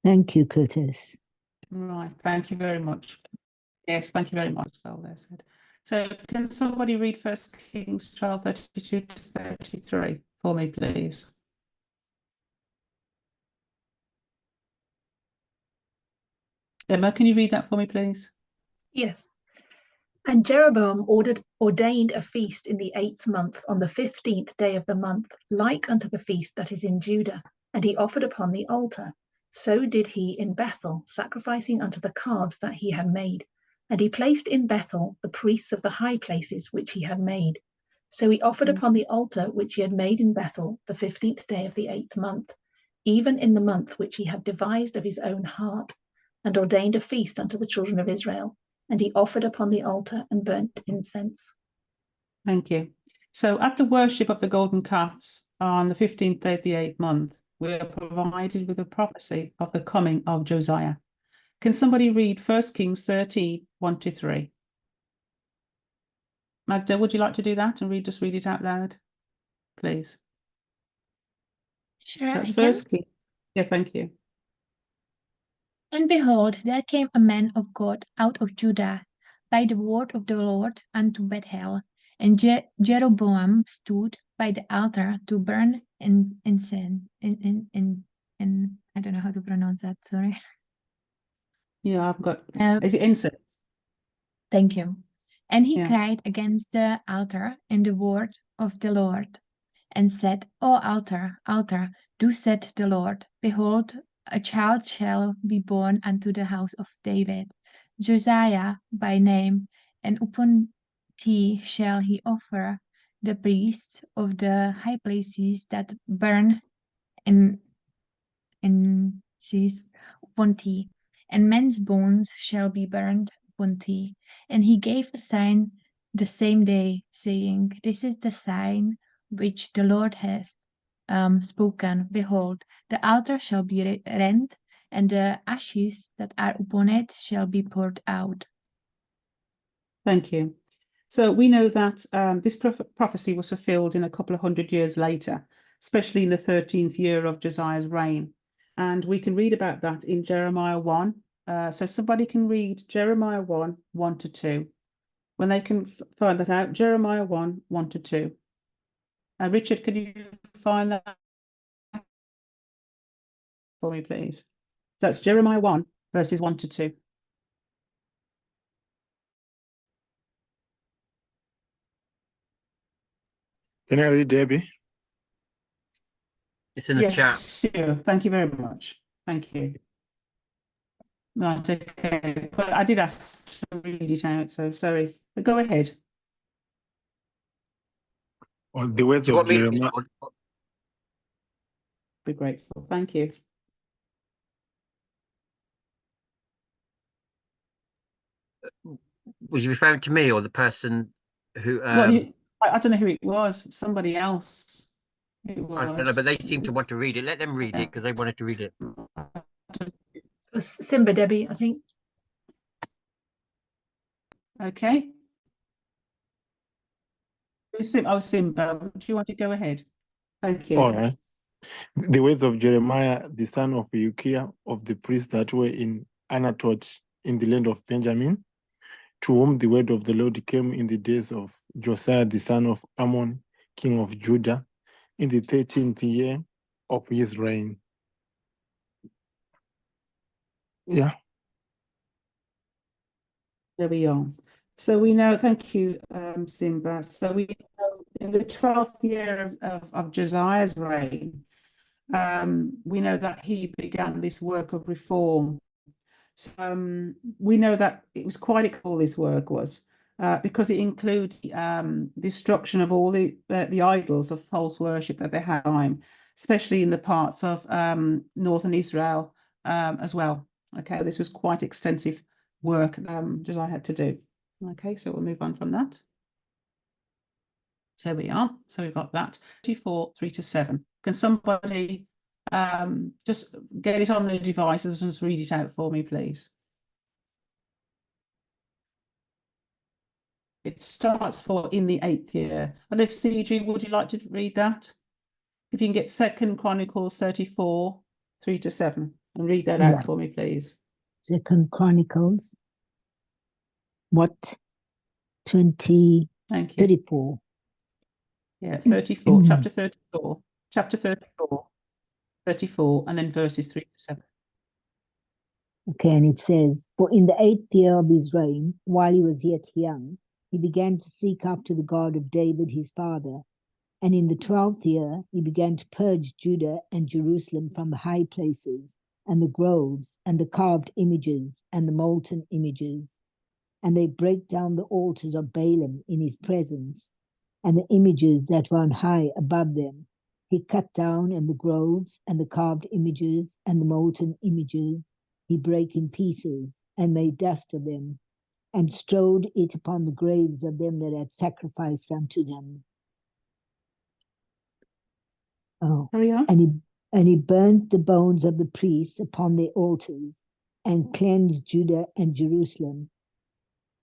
Thank you, Curtis.
Right, thank you very much. Yes, thank you very much. Well, that's good. So can somebody read 1 Kings 12, 32 to 33 for me, please? Emma, can you read that for me, please?
Yes. And Jeroboam ordained a feast in the 8th month on the 15th day of the month, like unto the feast that is in Judah, and he offered upon the altar. So did he in Bethel, sacrificing unto the calves that he had made. And he placed in Bethel the priests of the high places which he had made. So he offered upon the altar which he had made in Bethel the 15th day of the 8th month, even in the month which he had devised of his own heart, and ordained a feast unto the children of Israel. And he offered upon the altar and burnt incense.
Thank you. So at the worship of the golden calves on the 15th day of the 8th month, we are provided with a prophecy of the coming of Josiah. Can somebody read 1 Kings 13, 1 to 3? Magda, would you like to do that and just read it out loud, please?
Sure,
That's
I can.
1 Kings. Yeah, thank you.
And behold, there came a man of God out of Judah by the word of the Lord unto Bethel, and Jeroboam stood by the altar to burn incense. I don't know how to pronounce that. Sorry.
Yeah, I've got. Is it incense?
Thank you. And he cried against the altar in the word of the Lord, and said, O altar, altar, thus said the Lord, behold, a child shall be born unto the house of David, Josiah by name, and upon thee shall he offer the priests of the high places that burn incense upon thee, and men's bones shall be burned upon thee. And he gave a sign the same day, saying, This is the sign which the Lord hath spoken. Behold, the altar shall be rent, and the ashes that are upon it shall be poured out.
Thank you. So we know that this prophecy was fulfilled in a couple of 100 years later, especially in the 13th year of Josiah's reign. And we can read about that in Jeremiah 1. So somebody can read Jeremiah 1, 1 to 2. When they can find that out, Jeremiah 1, 1 to 2. Richard, could you find that for me, please? That's Jeremiah 1, verses 1 to 2.
Can I read, Debbie?
It's in the
Yes,
chat.
sure. Thank you very much. Thank you. Right, okay. But I did ask to read it out, so sorry. But go ahead.
Or the words
Do you
of
want me to read
Jeremiah.
it?
Be grateful. Thank you.
Was you referring to me or the person who?
Well, I don't know who it was. Somebody else. It
I don't know, but they
was.
seem to want to read it. Let them read it
Yeah.
because they wanted to read it.
It was Simba, Debbie, I think.
Okay. Simba. Do you want to go ahead? Thank you.
All right. The words of Jeremiah, the son of Hilkiah, of the priests that were in Anatot in the land of Benjamin, to whom the word of the Lord came in the days of Josiah, the son of Ammon, king of Judah, in the 13th year of his reign. Yeah.
There we are. So we know, thank you, Simba. So we know in the 12th year of Josiah's reign, we know that he began this work of reform. So, we know that it was quite cool, this work was, because it includes destruction of all the idols of false worship that they had at the time, especially in the parts of northern Israel as well. Okay, this was quite extensive work Josiah had to do. Okay, so we'll move on from that. So we are. So we've got that. 24, 3-7. Can somebody just get it on the devices and just read it out for me, please? It starts for in the 8th year. And if CG, would you like to read that? If you can get 2nd Chronicles 34, 3-7, and read that out for me, please.
2nd Chronicles, what? 20,
Thank you.
34.
Yeah, 34, chapter 34, chapter 34, 34, and then verses 3-7.
Okay, and it says, for in the 8th year of his reign, while he was yet young, he began to seek after the God of David his father. And in the 12th year, he began to purge Judah and Jerusalem from the high places, and the groves, and the carved images, and the molten images. And they break down the altars of Balaam in his presence, and the images that were on high above them. He cut down, and the groves, and the carved images, and the molten images, he brake in pieces, and made dust of them, and strowed it upon the graves of them that had sacrificed unto them. Oh, and he burnt the bones of the priests upon their altars, and cleansed Judah and Jerusalem.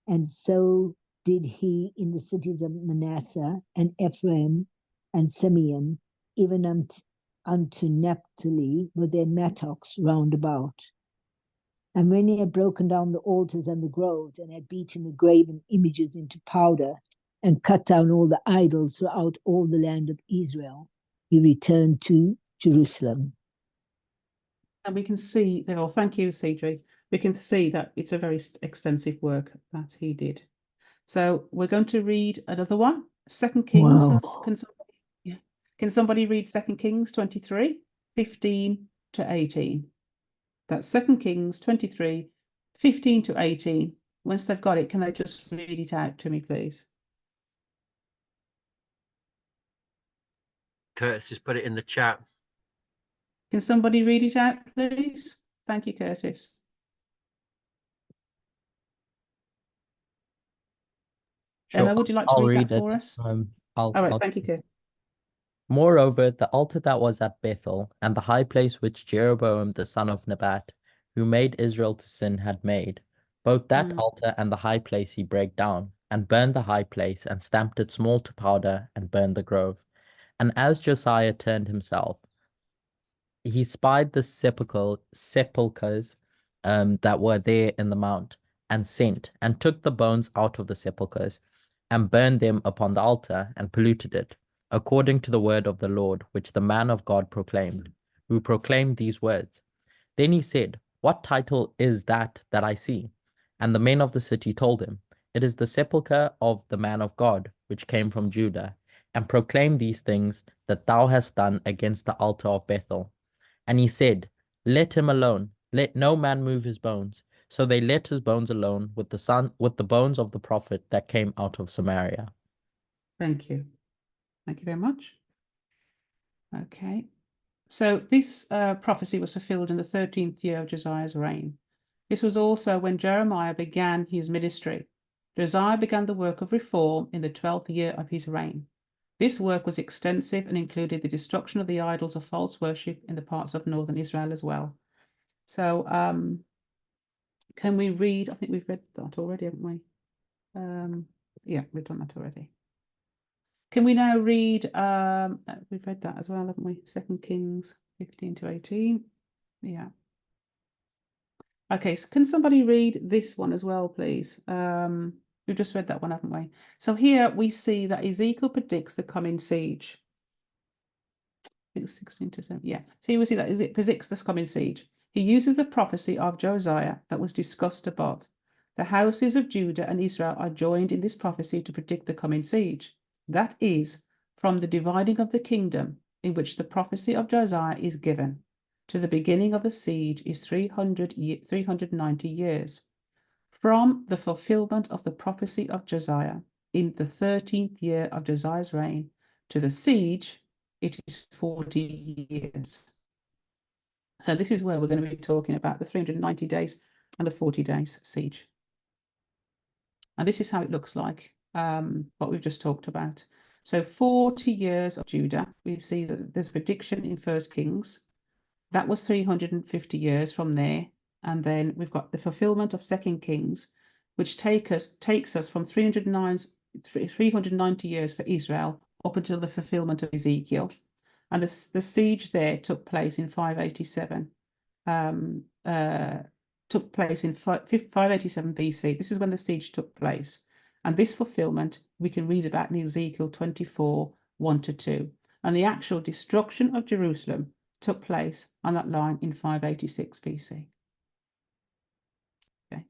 And so did he in the cities of Manasseh and Ephraim and Simeon, even unto Naphtali, with their mattocks round about. And when he had broken down the altars and the groves, and had beaten the graven images into powder, and cut down all the idols throughout all the land of Israel, he returned to Jerusalem.
And we can see, oh, thank you, CJ. We can see that it's a very extensive work that he did. So we're going to read another one, 2 Kings.
Wow.
Can somebody read 2 Kings 23, 15-18? That's 2 Kings 23, 15-18. Once they've got it, can they just read it out to me, please?
Curtis just put it in the chat.
Can somebody read it out, please? Thank you, Curtis.
Sure,
Emma, would you like to
I'll
read that
read
for
it.
us?
All
right, thank you, Curtis.
Moreover, the altar that was at Bethel, and the high place which Jeroboam the son of Nebat, who made Israel to sin, had made, both that altar and the high place he brake down, and burned the high place, and stamped it small to powder, and burned the grove. And as Josiah turned himself, he spied the sepulchres that were there in the mount, and sent, and took the bones out of the sepulchres, and burned them upon the altar, and polluted it, according to the word of the Lord, which the man of God proclaimed, who proclaimed these words. Then he said, what title is that I see? And the men of the city told him, it is the sepulchre of the man of God, which came from Judah, and proclaim these things that thou hast done against the altar of Bethel. And he said, Let him alone, let no man move his bones. So they let his bones alone with the bones of the prophet that came out of Samaria.
Thank you. Thank you very much. Okay. So this prophecy was fulfilled in the 13th year of Josiah's reign. This was also when Jeremiah began his ministry. Josiah began the work of reform in the 12th year of his reign. This work was extensive and included the destruction of the idols of false worship in the parts of northern Israel as well. So can we read? I think we've read that already, haven't we? Yeah, we've done that already. Can we now read, we've read that as well, haven't we? 2 Kings 15 to 18. Yeah. Okay, so can somebody read this one as well, please? We've just read that one, haven't we? So here we see that Ezekiel predicts the coming siege. I think 16 to 7. Yeah. So here we see that it predicts this coming siege. He uses the prophecy of Josiah that was discussed above. The houses of Judah and Israel are joined in this prophecy to predict the coming siege. That is, from the dividing of the kingdom, in which the prophecy of Josiah is given, to the beginning of the siege is 390 years. From the fulfillment of the prophecy of Josiah in the 13th year of Josiah's reign to the siege, it is 40 years. So this is where we're going to be talking about the 390 days and the 40 days siege. And this is how it looks like, what we've just talked about. So 40 years of Judah, we see that there's a prediction in 1 Kings. That was 350 years from there. And then we've got the fulfillment of 2 Kings, which takes us from 390 years for Israel up until the fulfillment of Ezekiel. And the siege there took place in 587. Took place in 587 BC. This is when the siege took place. And this fulfillment we can read about in Ezekiel 24, 1 to 2. And the actual destruction of Jerusalem took place on that line in 586 BC. Okay.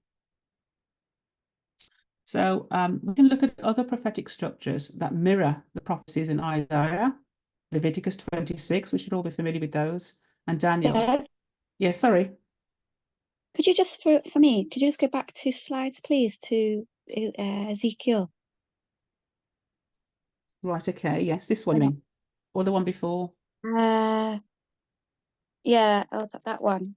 So we can look at other prophetic structures that mirror the prophecies in Isaiah, Leviticus 26, we should all be familiar with those, and Daniel.
Deb,
Yes, sorry.
could you just, for me, could you just go back 2 slides, please, to Ezekiel?
Right, okay, yes, this one you mean, or the one before?
Yeah, oh, that one.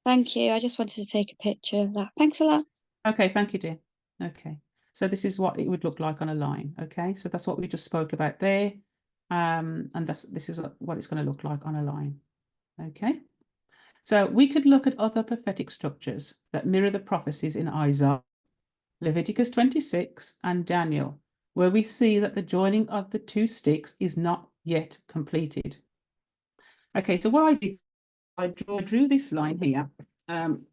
Thank you. I just wanted to take a picture of that. Thanks a lot.
Okay, thank you, dear. Okay, so this is what it would look like on a line. Okay, so that's what we just spoke about there. And this is what it's going to look like on a line. Okay, so we could look at other prophetic structures that mirror the prophecies in Isaiah, Leviticus 26, and Daniel, where we see that the joining of the two sticks is not yet completed. Okay, so what I did, I drew this line here,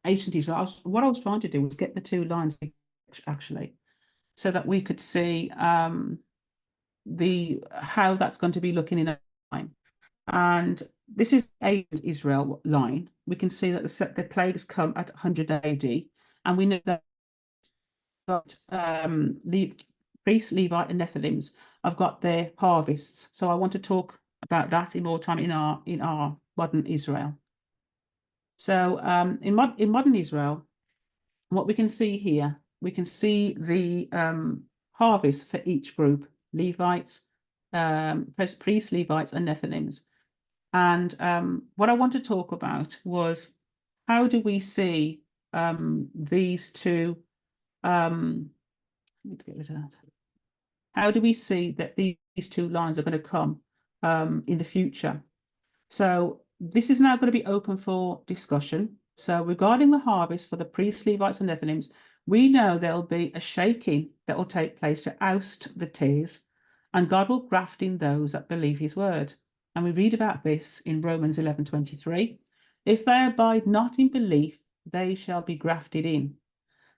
ancient Israel. What I was trying to do was get the two lines actually, so that we could see how that's going to be looking in a line. And this is ancient Israel line. We can see that the plagues come at 100 AD, and we know that the priests, Levite, and Nephilims have got their harvests. So I want to talk about that in more time in our modern Israel. So in modern Israel, what we can see here, we can see the harvest for each group: Levites, priests, Levites, and Nephilims. And what I want to talk about was, how do we see these two? Let me get rid of that. How do we see that these two lines are going to come in the future? So this is now going to be open for discussion. So regarding the harvest for the priests, Levites, and Nephilims, we know there'll be a shaking that will take place to oust the tares, and God will graft in those that believe his word. And we read about this in Romans 11:23. If they abide not in belief, they shall be grafted in.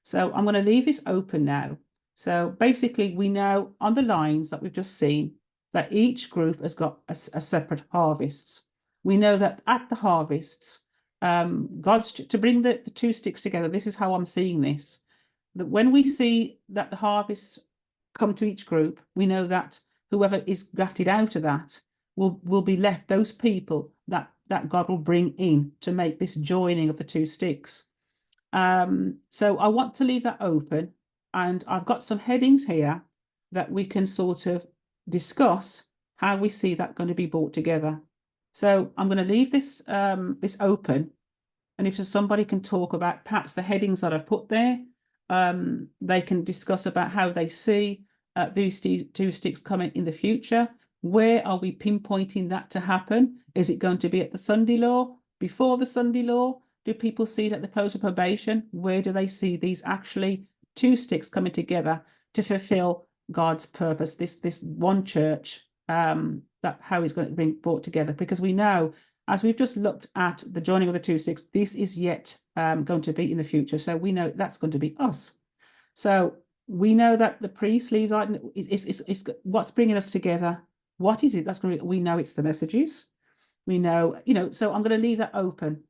So I'm going to leave this open now. So basically, we know on the lines that we've just seen that each group has got a separate harvests. We know that at the harvests, God's to bring the two sticks together. This is how I'm seeing this. That when we see that the harvests come to each group, we know that whoever is grafted out of that will be left, those people that God will bring in to make this joining of the two sticks. So I want to leave that open, and I've got some headings here that we can sort of discuss how we see that going to be brought together. So I'm going to leave this this open, and if somebody can talk about perhaps the headings that I've put there, they can discuss about how they see these two sticks coming in the future. Where are we pinpointing that to happen? Is it going to be at the Sunday law, before the Sunday law? Do people see it at the close of probation? Where do they see these actually two sticks coming together to fulfill God's purpose? This one church, that how it's going to be brought together, because we know, as we've just looked at the joining of the two sticks, this is yet going to be in the future. So we know that's going to be us. So we know that the priest, Levite, is what's bringing us together. What is it that's going to be? We know it's the messages. We know, so I'm going to leave that open.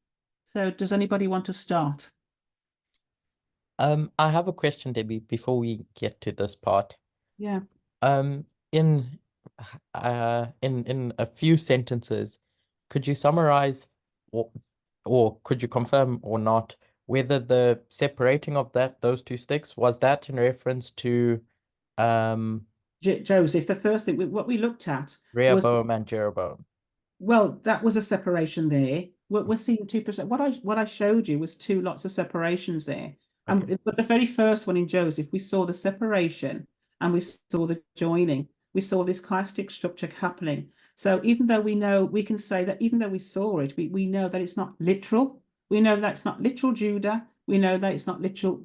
So does anybody want to start?
I have a question, Debbie, before we get to this part.
Yeah.
In a few sentences, could you summarize or could you confirm or not whether the separating of those two sticks, was that in reference to
Joseph, the first thing what we looked at was,
Rehoboam and Jeroboam?
well, that was a separation there. We're seeing 2%. What I showed you was two lots of separations there.
Okay.
But the very first one in Joseph, we saw the separation and we saw the joining. We saw this chiastic structure happening. So even though we can say that even though we saw it, we know that it's not literal. We know that it's not literal Judah. We know that it's not literal.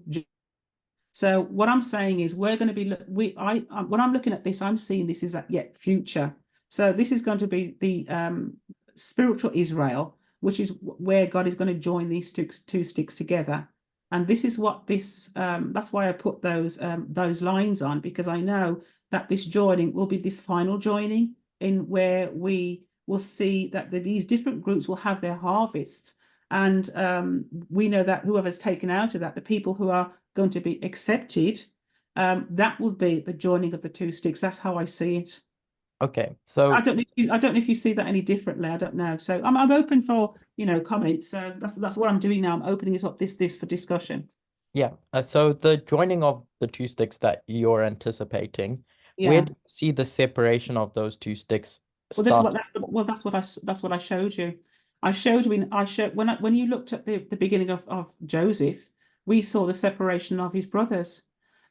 So what I'm saying is we're going to be, when I'm looking at this, I'm seeing this is at yet future. So this is going to be the spiritual Israel, which is where God is going to join these two sticks together. And this is what this, that's why I put those lines on, because I know that this joining will be this final joining in where we will see that these different groups will have their harvests. And we know that whoever's taken out of that, the people who are going to be accepted, that will be the joining of the two sticks. That's how I see it.
Okay, so
I don't know if you see that any differently. I don't know. So I'm open for comments. So that's what I'm doing now. I'm opening it up this for discussion.
yeah, so the joining of the two sticks that you're anticipating,
Yeah.
where do you see the separation of those two sticks
Well,
start?
that's what I showed you. I showed when you looked at the beginning of Joseph, we saw the separation of his brothers.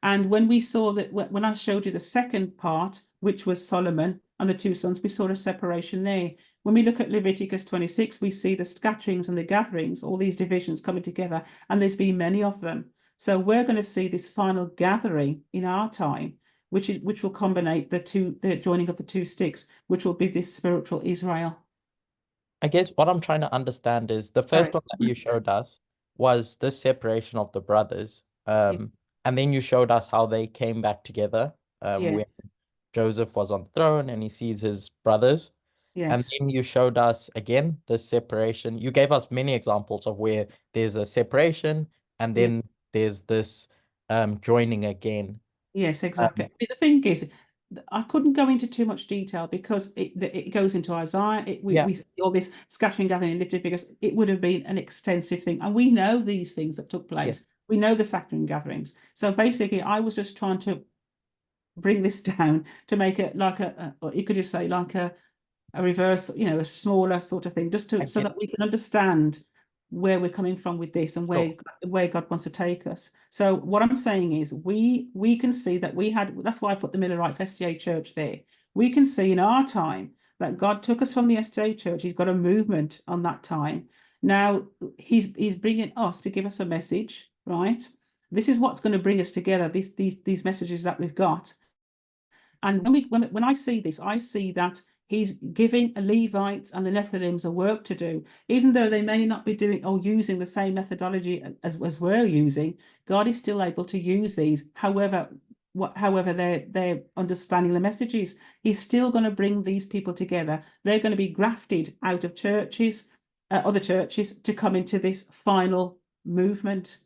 And when we saw that, when I showed you the second part, which was Solomon and the two sons, we saw a separation there. When we look at Leviticus 26, we see the scatterings and the gatherings, all these divisions coming together, and there's been many of them. So we're going to see this final gathering in our time, which will combine the joining of the two sticks, which will be this spiritual Israel.
I guess what I'm trying to understand is the first one that you showed us was the separation of the brothers. And then you showed us how they came back together when
Yes.
Joseph was on the throne and he sees his brothers. And
Yes.
then you showed us again the separation. You gave us many examples of where there's a separation and then there's this joining again.
Yes, exactly. The thing is, I couldn't go into too much detail because it goes into Isaiah. We see all this scattering, gathering, and literally, because it would have been an extensive thing, and we know these things that took place.
Yes.
We know the scattering gatherings. So basically, I was just trying to bring this down to make it like you could just say like a reverse, a smaller sort of thing, just so that we can understand where we're coming from with this and where God wants to take us. So what I'm saying is we can see that that's why I put the Millerites SDA Church there. We can see in our time that God took us from the SDA Church. He's got a movement on that time. Now he's bringing us to give us a message, right? This is what's going to bring us together, these messages that we've got. And when I see this, I see that he's giving the Levites and the Nephilims a work to do, even though they may not be doing or using the same methodology as we're using. God is still able to use these. However they're understanding the messages, he's still going to bring these people together. They're going to be grafted out of churches, other churches, to come into this final movement.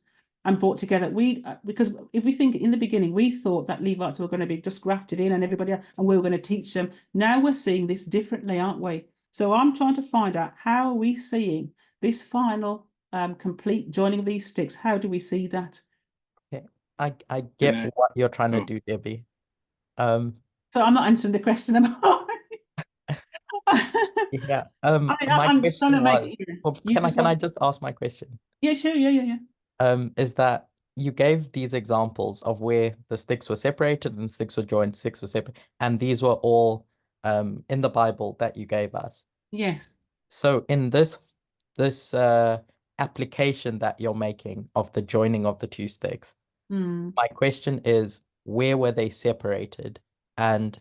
and brought together. Because if we think in the beginning, we thought that Levites were going to be just grafted in and everybody else, and we were going to teach them. Now we're seeing this differently, aren't we? So I'm trying to find out, how are we seeing this final complete joining of these sticks? How do we see that?
Okay. I get what you're trying to do, Debbie.
So I'm not answering the question, am I?
Yeah.
I'm
My question
trying to make
was,
it.
can I just ask my question?
Yeah, sure. Yeah.
Is that you gave these examples of where the sticks were separated and sticks were joined, sticks were separate, and these were all in the Bible that you gave us.
Yes.
So in this application that you're making of the joining of the two sticks, my question is, where were they separated? And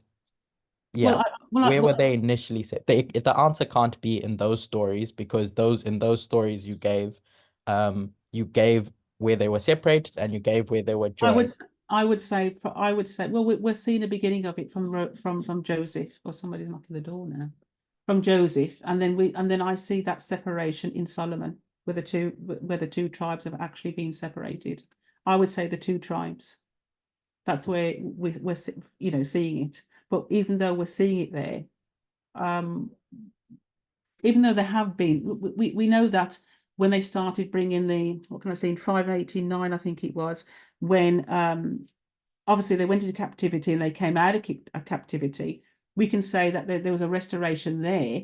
yeah, where were they initially set? The answer can't be in those stories, because in those stories you gave where they were separated and you gave where they were joined.
I would say, well, we're seeing the beginning of it from Joseph, or somebody's knocking the door now, from Joseph, and then I see that separation in Solomon, where the two tribes have actually been separated. I would say the two tribes. That's where we're seeing it. But even though we're seeing it there, even though there have been, we know that when they started bringing in 589, I think it was, when obviously they went into captivity and they came out of captivity, we can say that there was a restoration there,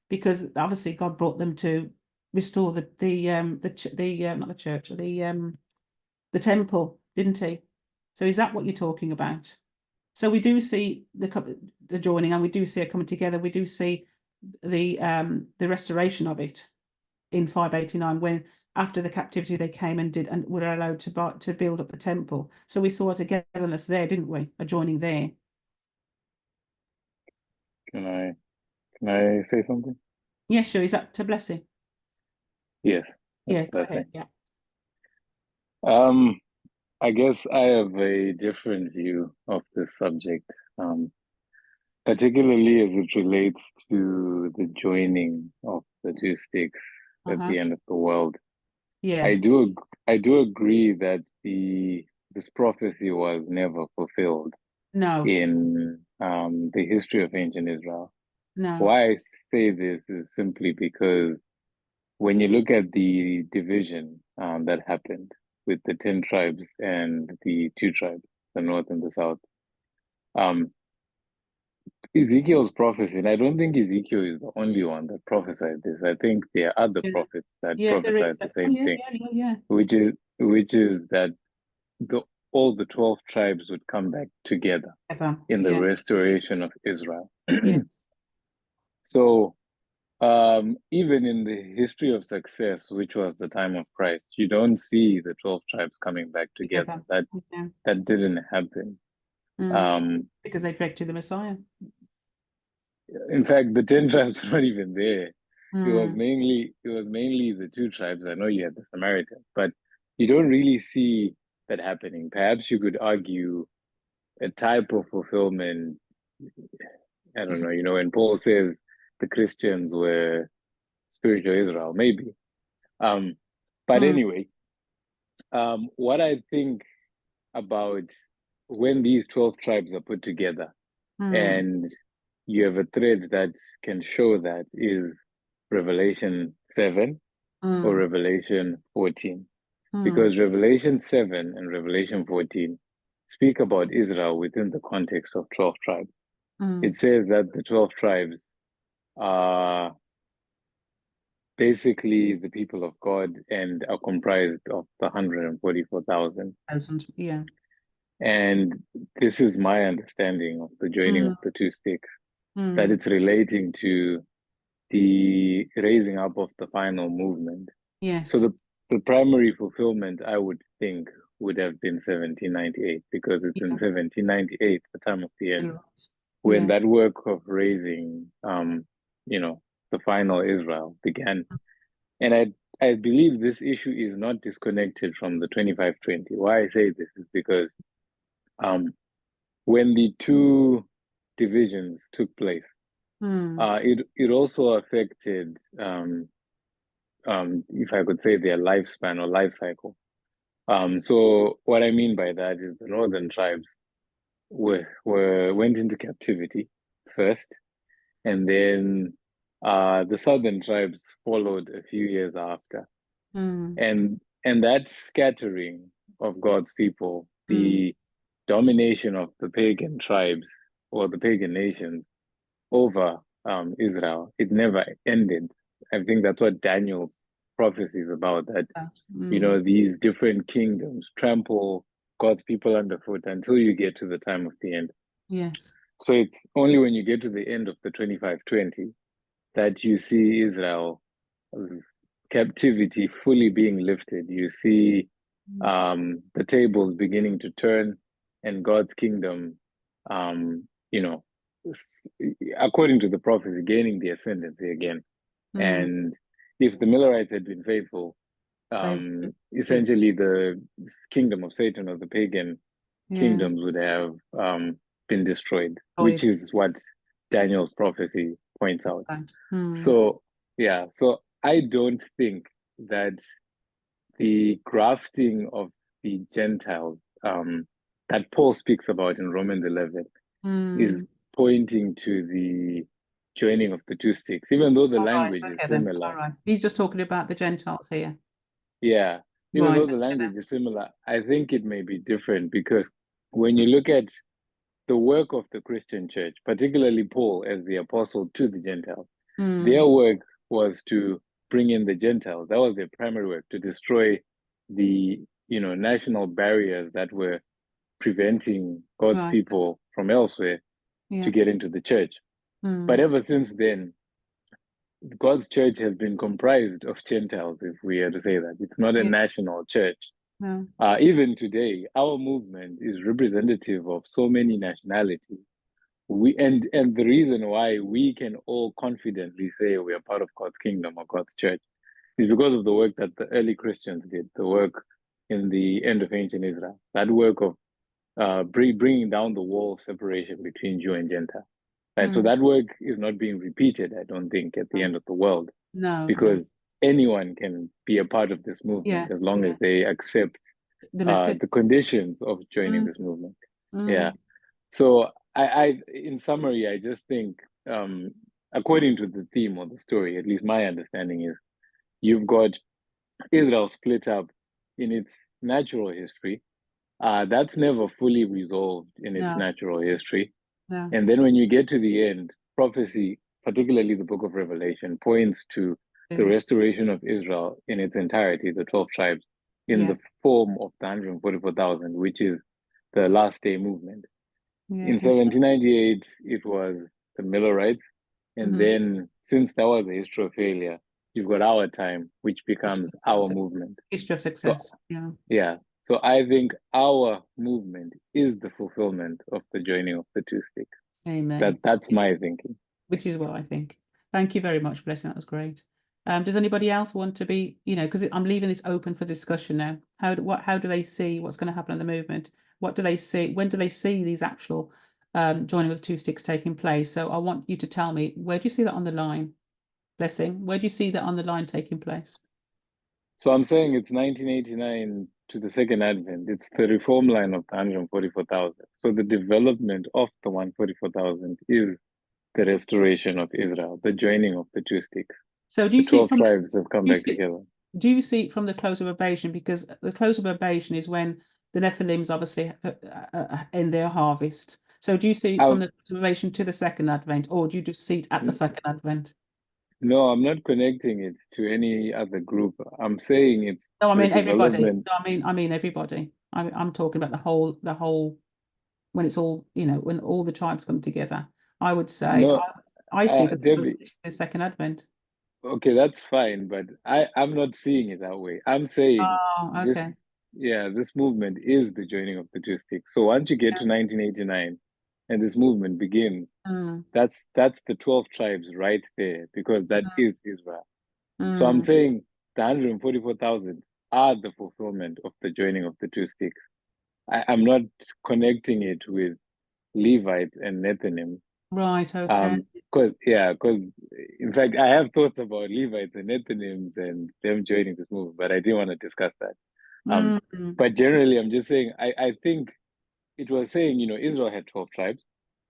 because obviously God brought them to restore the not the church, the temple, didn't he? So is that what you're talking about? So we do see the joining, and we do see it coming together. We do see the restoration of it in 589, when after the captivity they came and were allowed to build up the temple. So we saw a togetherness there, didn't we? A joining there.
Can I say something?
Yeah, sure. Is that to Blessing?
Yes.
Yeah, go ahead. Yeah.
I guess I have a different view of this subject, particularly as it relates to the joining of the two sticks at the end of the world.
Yeah.
I do agree that this prophecy was never fulfilled.
No.
In the history of ancient Israel.
No.
Why I say this is simply because when you look at the division that happened with the 10 tribes and the 2 tribes, the north and the south, Ezekiel's prophecy, and I don't think Ezekiel is the only one that prophesied this. I think there are other prophets that prophesied the same thing, which is that all the 12 tribes would come back together in the restoration of Israel. So even in the history of success, which was the time of Christ, you don't see the 12 tribes coming back together. That didn't happen.
Because they rejected the Messiah.
In fact, the 10 tribes were not even there. It was mainly the 2 tribes. I know you had the Samaritans, but you don't really see that happening. Perhaps you could argue a type of fulfillment. I don't know, when Paul says the Christians were spiritual Israel, maybe. But anyway, what I think about when these 12 tribes are put together and you have a thread that can show that is Revelation 7 or Revelation 14. Because Revelation 7 and Revelation 14 speak about Israel within the context of 12 tribes. It says that the 12 tribes are basically the people of God and are comprised of the 144,000.
Yeah.
And this is my understanding of the joining of the two sticks, that it's relating to the raising up of the final movement.
Yes.
So the primary fulfillment, I would think, would have been 1798, because it's in 1798, the time of the end, when that work of raising, the final Israel began. And I believe this issue is not disconnected from the 2520. Why I say this is because when the 2 divisions took place, it also affected, if I could say, their lifespan or life cycle. So what I mean by that is the northern tribes went into captivity first, and then the southern tribes followed a few years after. And that scattering of God's people, the domination of the pagan tribes or the pagan nations over Israel, it never ended. I think that's what Daniel's prophecy is about, that you know, these different kingdoms trample God's people underfoot until you get to the time of the end.
Yes.
So it's only when you get to the end of the 2520 that you see Israel captivity fully being lifted. You see the tables beginning to turn and God's kingdom, you know, according to the prophecy, gaining the ascendancy again. And if the Millerites had been faithful, essentially the kingdom of Satan or the pagan kingdoms would have been destroyed, which is what Daniel's prophecy points out. So, yeah, so I don't think that the grafting of the Gentiles that Paul speaks about in Romans 11 is pointing to the joining of the two sticks, even though the language is similar.
All right. He's just talking about the Gentiles here.
Yeah, even though the language is similar, I think it may be different, because when you look at the work of the Christian church, particularly Paul as the apostle to the Gentiles, their work was to bring in the Gentiles. That was their primary work, to destroy the, you know, national barriers that were preventing God's people from elsewhere to get into the church. But ever since then, God's church has been comprised of Gentiles, if we are to say that. It's not a national church. Even today, our movement is representative of so many nationalities. And the reason why we can all confidently say we are part of God's kingdom or God's church is because of the work that the early Christians did, the work in the end of ancient Israel, that work of bringing down the wall of separation between Jew and Gentile. Right? So that work is not being repeated, I don't think, at the end of the world. Because anyone can be a part of this movement as long as they accept the conditions of joining this movement. Yeah. So I, in summary, I just think, according to the theme or the story, at least my understanding is, you've got Israel split up in its natural history. That's never fully resolved in its natural history. And then when you get to the end, prophecy, particularly the book of Revelation, points to the restoration of Israel in its entirety, the 12 tribes, in the form of the 144,000, which is the last day movement. In 1798, it was the Millerites. And then, since that was a history of failure, you've got our time, which becomes our movement.
History of success.
So, yeah. So I think our movement is the fulfillment of the joining of the two sticks.
Amen.
That's my thinking.
Which is what I think. Thank you very much, Blessing. That was great. Does anybody else want to be, you know, because I'm leaving this open for discussion now. How do they see what's going to happen in the movement? What do they see? When do they see these actual joining of the two sticks taking place? So I want you to tell me, where do you see that on the line? Blessing, where do you see that on the line taking place?
So I'm saying it's 1989 to the second advent. It's the reform line of the 144,000. So the development of the 144,000 is the restoration of Israel, the joining of the two sticks.
So do you see
12 tribes have come back together.
Do you see it from the close of probation? Because the close of probation is when the Nephilims obviously end their harvest. So do you see it from the probation to the second advent, or do you just see it at the second advent?
No, I'm not connecting it to any other group. I'm saying it's
no, I mean everybody. No, I mean everybody. I'm talking about the whole when it's all, you know, when all the tribes come together. I would say
no,
I see it as the second advent.
Okay, that's fine, but I'm not seeing it that way. I'm saying this movement is the joining of the two sticks. So once you get to 1989 and this movement begins, that's the 12 tribes right there, because that is Israel. So I'm saying the 144,000 are the fulfillment of the joining of the two sticks. I'm not connecting it with Levites and Nethinim.
Right, okay.
Because in fact, I have thoughts about Levites and Nethinims and them joining this movement, but I didn't want to discuss that. But generally, I'm just saying, I think it was saying, Israel had 12 tribes.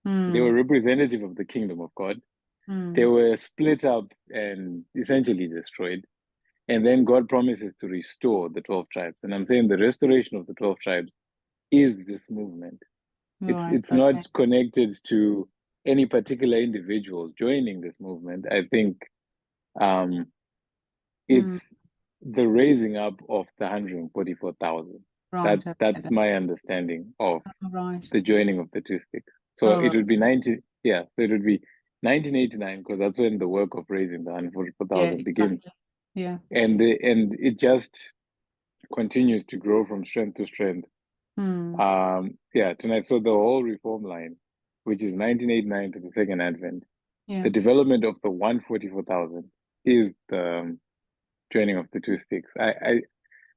They were representative of the kingdom of God. They were split up and essentially destroyed. And then God promises to restore the 12 tribes. And I'm saying the restoration of the 12 tribes is this movement. It's not connected to any particular individuals joining this movement. I think it's the raising up of the 144,000.
Right.
That's my understanding of the joining of the two sticks. So
Oh,
it would be 1989, because that's when the work of raising the 144,000 begins.
Yeah.
And it just continues to grow from strength to strength. Tonight. So the whole reform line, which is 1989 to the second advent, the development of the 144,000 is the joining of the two sticks.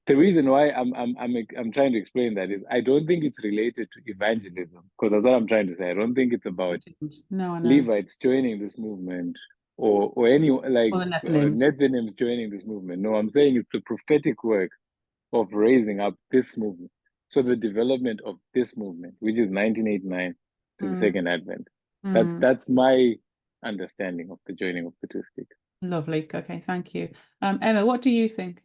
The reason why I'm trying to explain that is I don't think it's related to evangelism, because that's what I'm trying to say. I don't think it's about Levites joining this movement or any Nethinims joining this movement. No, I'm saying it's the prophetic work of raising up this movement. So the development of this movement, which is 1989 to the second advent, that's my understanding of the joining of the two sticks.
Lovely. Okay, thank you. Emma, what do you think?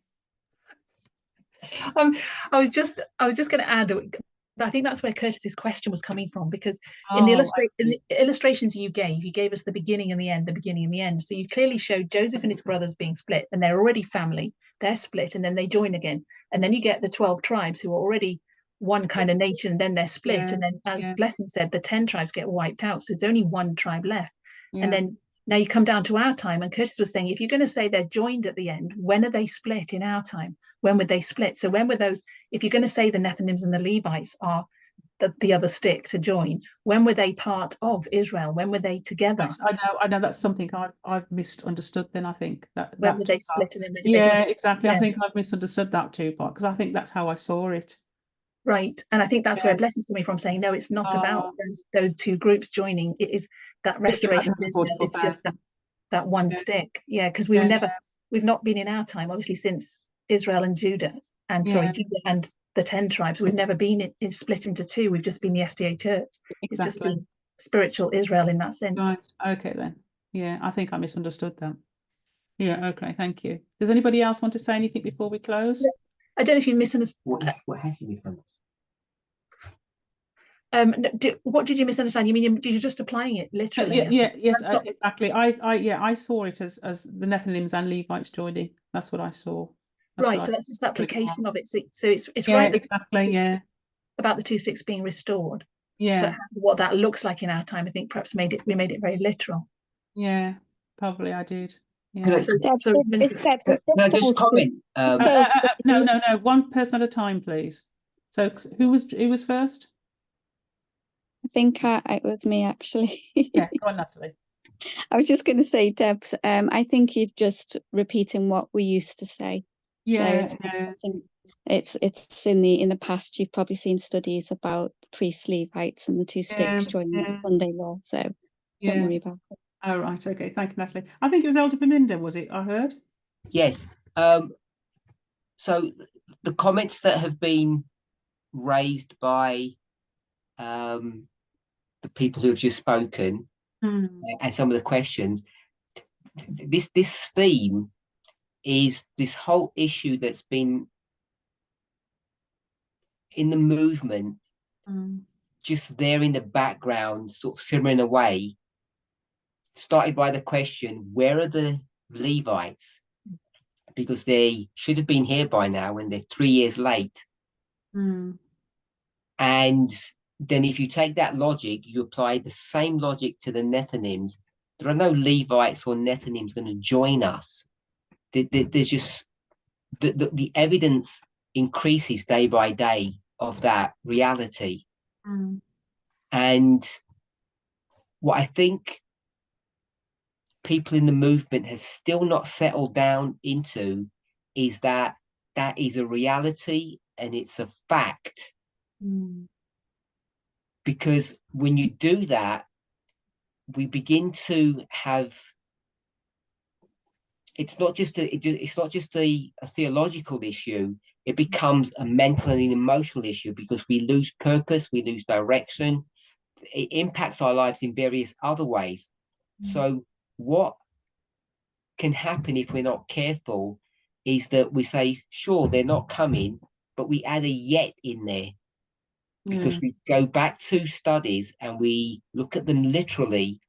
I was just going to add, I think that's where Curtis's question was coming from, because in the illustrations you gave us the beginning and the end, the beginning and the end. So you clearly showed Joseph and his brothers being split, and they're already family. They're split, and then they join again, and then you get the 12 tribes who are already one kind of nation, and then they're split, and then, as Blessing said, the 10 tribes get wiped out, so it's only one tribe left. And then now you come down to our time, and Curtis was saying, if you're going to say they're joined at the end, when are they split in our time? When would they split? So when were those, if you're going to say the Nethinims and the Levites are the other stick to join, when were they part of Israel? When were they together?
I know that's something I've misunderstood then, I think.
When were they split? And then
exactly. I think I've misunderstood that too, part, because I think that's how I saw it.
Right. And I think that's where Blessing's coming from, saying, no, it's not about those two groups joining. It is that restoration of Israel. It's just that one stick. Yeah, because we've not been in our time, obviously, since Israel and Judah, and Judah and the 10 tribes. We've never been in split into two. We've just been the SDA church. It's just been spiritual Israel in that sense.
Right. Okay, then. Yeah, I think I misunderstood that. Yeah, okay, thank you. Does anybody else want to say anything before we close?
I don't know if you misunderstood.
What has he misunderstood?
What did you misunderstand? You mean you're just applying it literally?
Yes, exactly. I saw it as the Nethinims and Levites joining. That's what I saw.
So that's just application of it. So it's right.
Exactly.
About the two sticks being restored.
Yeah.
But what that looks like in our time, I think perhaps we made it very literal.
Yeah, probably I did. Yeah.
Can I just comment?
No. One person at a time, please. So who was first?
I think it was me, actually.
Yeah, go on, Natalie.
I was just going to say, Debs, I think you're just repeating what we used to say.
Yeah,
It's in the past. You've probably seen studies about priest Levites and the two sticks joining Sunday law. So don't worry about it.
Oh, right. Okay. Thank you, Natalie. I think it was Elder Belinda, was it? I heard.
Yes. So the comments that have been raised by the people who have just spoken and some of the questions, this theme is this whole issue that's been in the movement, just there in the background, sort of simmering away, started by the question, where are the Levites? Because they should have been here by now and they're 3 years late. And then if you take that logic, you apply the same logic to the Nethinims. There are no Levites or Nethinims going to join us. There's just the evidence increases day by day of that reality. And what I think people in the movement has still not settled down into is that is a reality and it's a fact. Because when you do that, we begin to have, it's not just a theological issue, it becomes a mental and an emotional issue because we lose purpose, we lose direction. It impacts our lives in various other ways. So what can happen if we're not careful is that we say, sure, they're not coming, but we add a yet in there because we go back to studies and we look at them literally,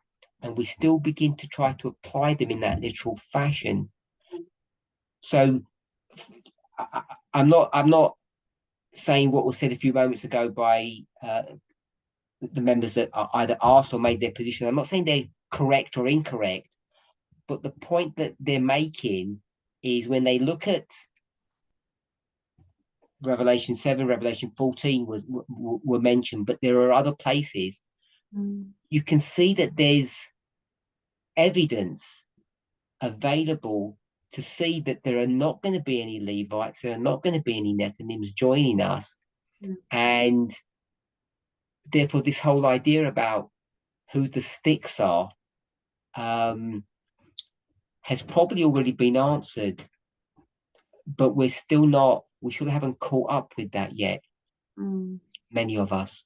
and we still begin to try to apply them in that literal fashion. So I'm not saying what was said a few moments ago by the members that are either asked or made their position. I'm not saying they're correct or incorrect, but the point that they're making is when they look at Revelation 7, Revelation 14 were mentioned, but there are other places. You can see that there's evidence available to see that there are not going to be any Levites, there are not going to be any Nethinims joining us. And therefore, this whole idea about who the sticks are has probably already been answered, but we still haven't caught up with that yet, many of us.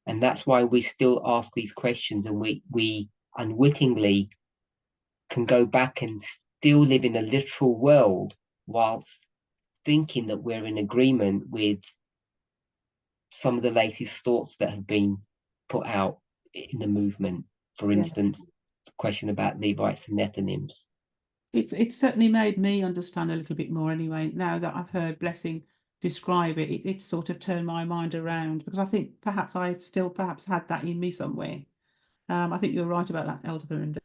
And that's why we still ask these questions, and we unwittingly can go back and still live in a literal world whilst thinking that we're in agreement with some of the latest thoughts that have been put out in the movement. For instance, the question about Levites and Nethinims.
It's certainly made me understand a little bit more anyway, now that I've heard Blessing describe it. It's sort of turned my mind around, because I think perhaps I still had that in me somewhere. I think you're right about that, Elder Belinda.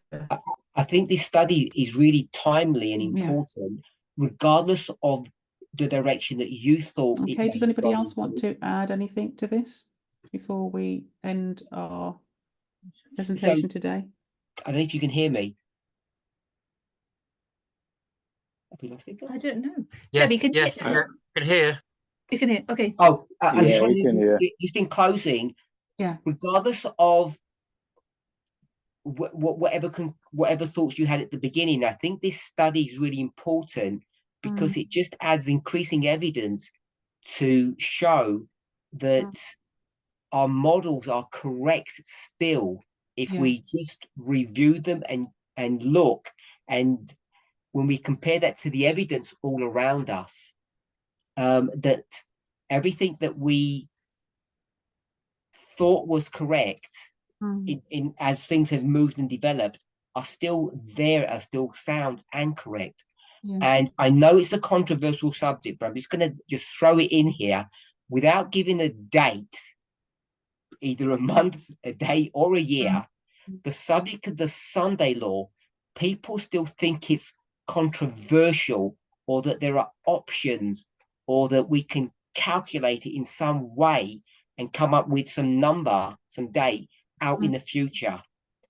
I think this study is really timely and important, regardless of the direction that you thought.
Okay, does anybody else want to add anything to this before we end our presentation today?
I don't know if you can hear me. Have we lost it?
I don't know.
Yeah,
Debbie, can you hear?
I can hear.
You can hear. Okay.
Oh, I just wanted
to
just in closing.
Yeah.
Regardless of whatever thoughts you had at the beginning, I think this study is really important because it just adds increasing evidence to show that our models are correct still if we just review them and look, and when we compare that to the evidence all around us, that everything that we thought was correct in as things have moved and developed are still there, are still sound and correct. And I know it's a controversial subject, but I'm just going to just throw it in here without giving a date, either a month, a day, or a year. The subject of the Sunday law, people still think it's controversial, or that there are options, or that we can calculate it in some way and come up with some number, some date out in the future.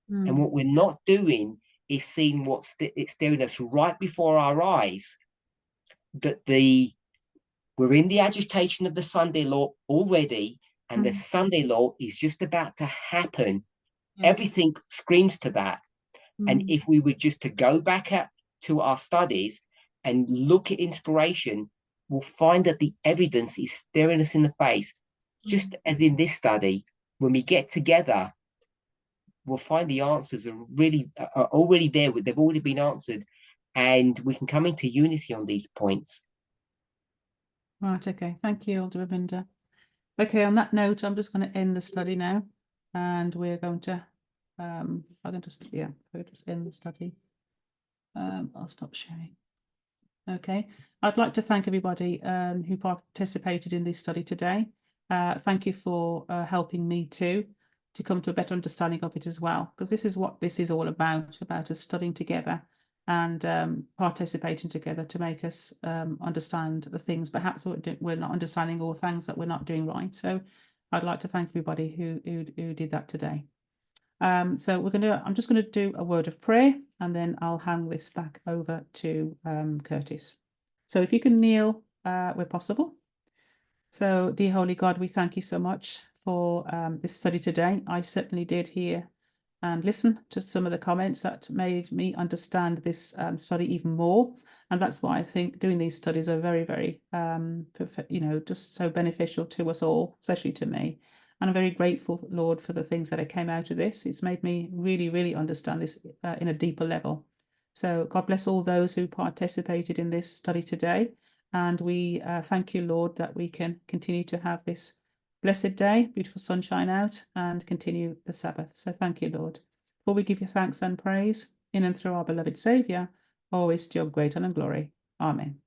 And what we're not doing is seeing what's staring us right before our eyes, that we're in the agitation of the Sunday law already, and the Sunday law is just about to happen. Everything screams to that. And if we were just to go back to our studies and look at inspiration, we'll find that the evidence is staring us in the face, just as in this study. When we get together, we'll find the answers are already there. They've already been answered, and we can come into unity on these points.
Right, okay. Thank you, Elder Belinda. Okay, on that note, I'm just going to end the study now, and we're going to we'll just end the study. I'll stop sharing. Okay, I'd like to thank everybody who participated in this study today. Thank you for helping me to come to a better understanding of it as well, because this is what this is all about us studying together and participating together to make us understand the things perhaps we're not understanding, or things that we're not doing right. So I'd like to thank everybody who did that today. So I'm just going to do a word of prayer, and then I'll hand this back over to Curtis. So if you can kneel where possible. So, dear Holy God, we thank you so much for this study today. I certainly did hear and listen to some of the comments that made me understand this study even more. And that's why I think doing these studies are very, very, just so beneficial to us all, especially to me. And I'm very grateful, Lord, for the things that came out of this. It's made me really, really understand this in a deeper level. So God bless all those who participated in this study today. And we thank you, Lord, that we can continue to have this blessed day, beautiful sunshine out, and continue the Sabbath. So thank you, Lord. For we give you thanks and praise in and through our beloved Saviour, always to your great honour and glory. Amen.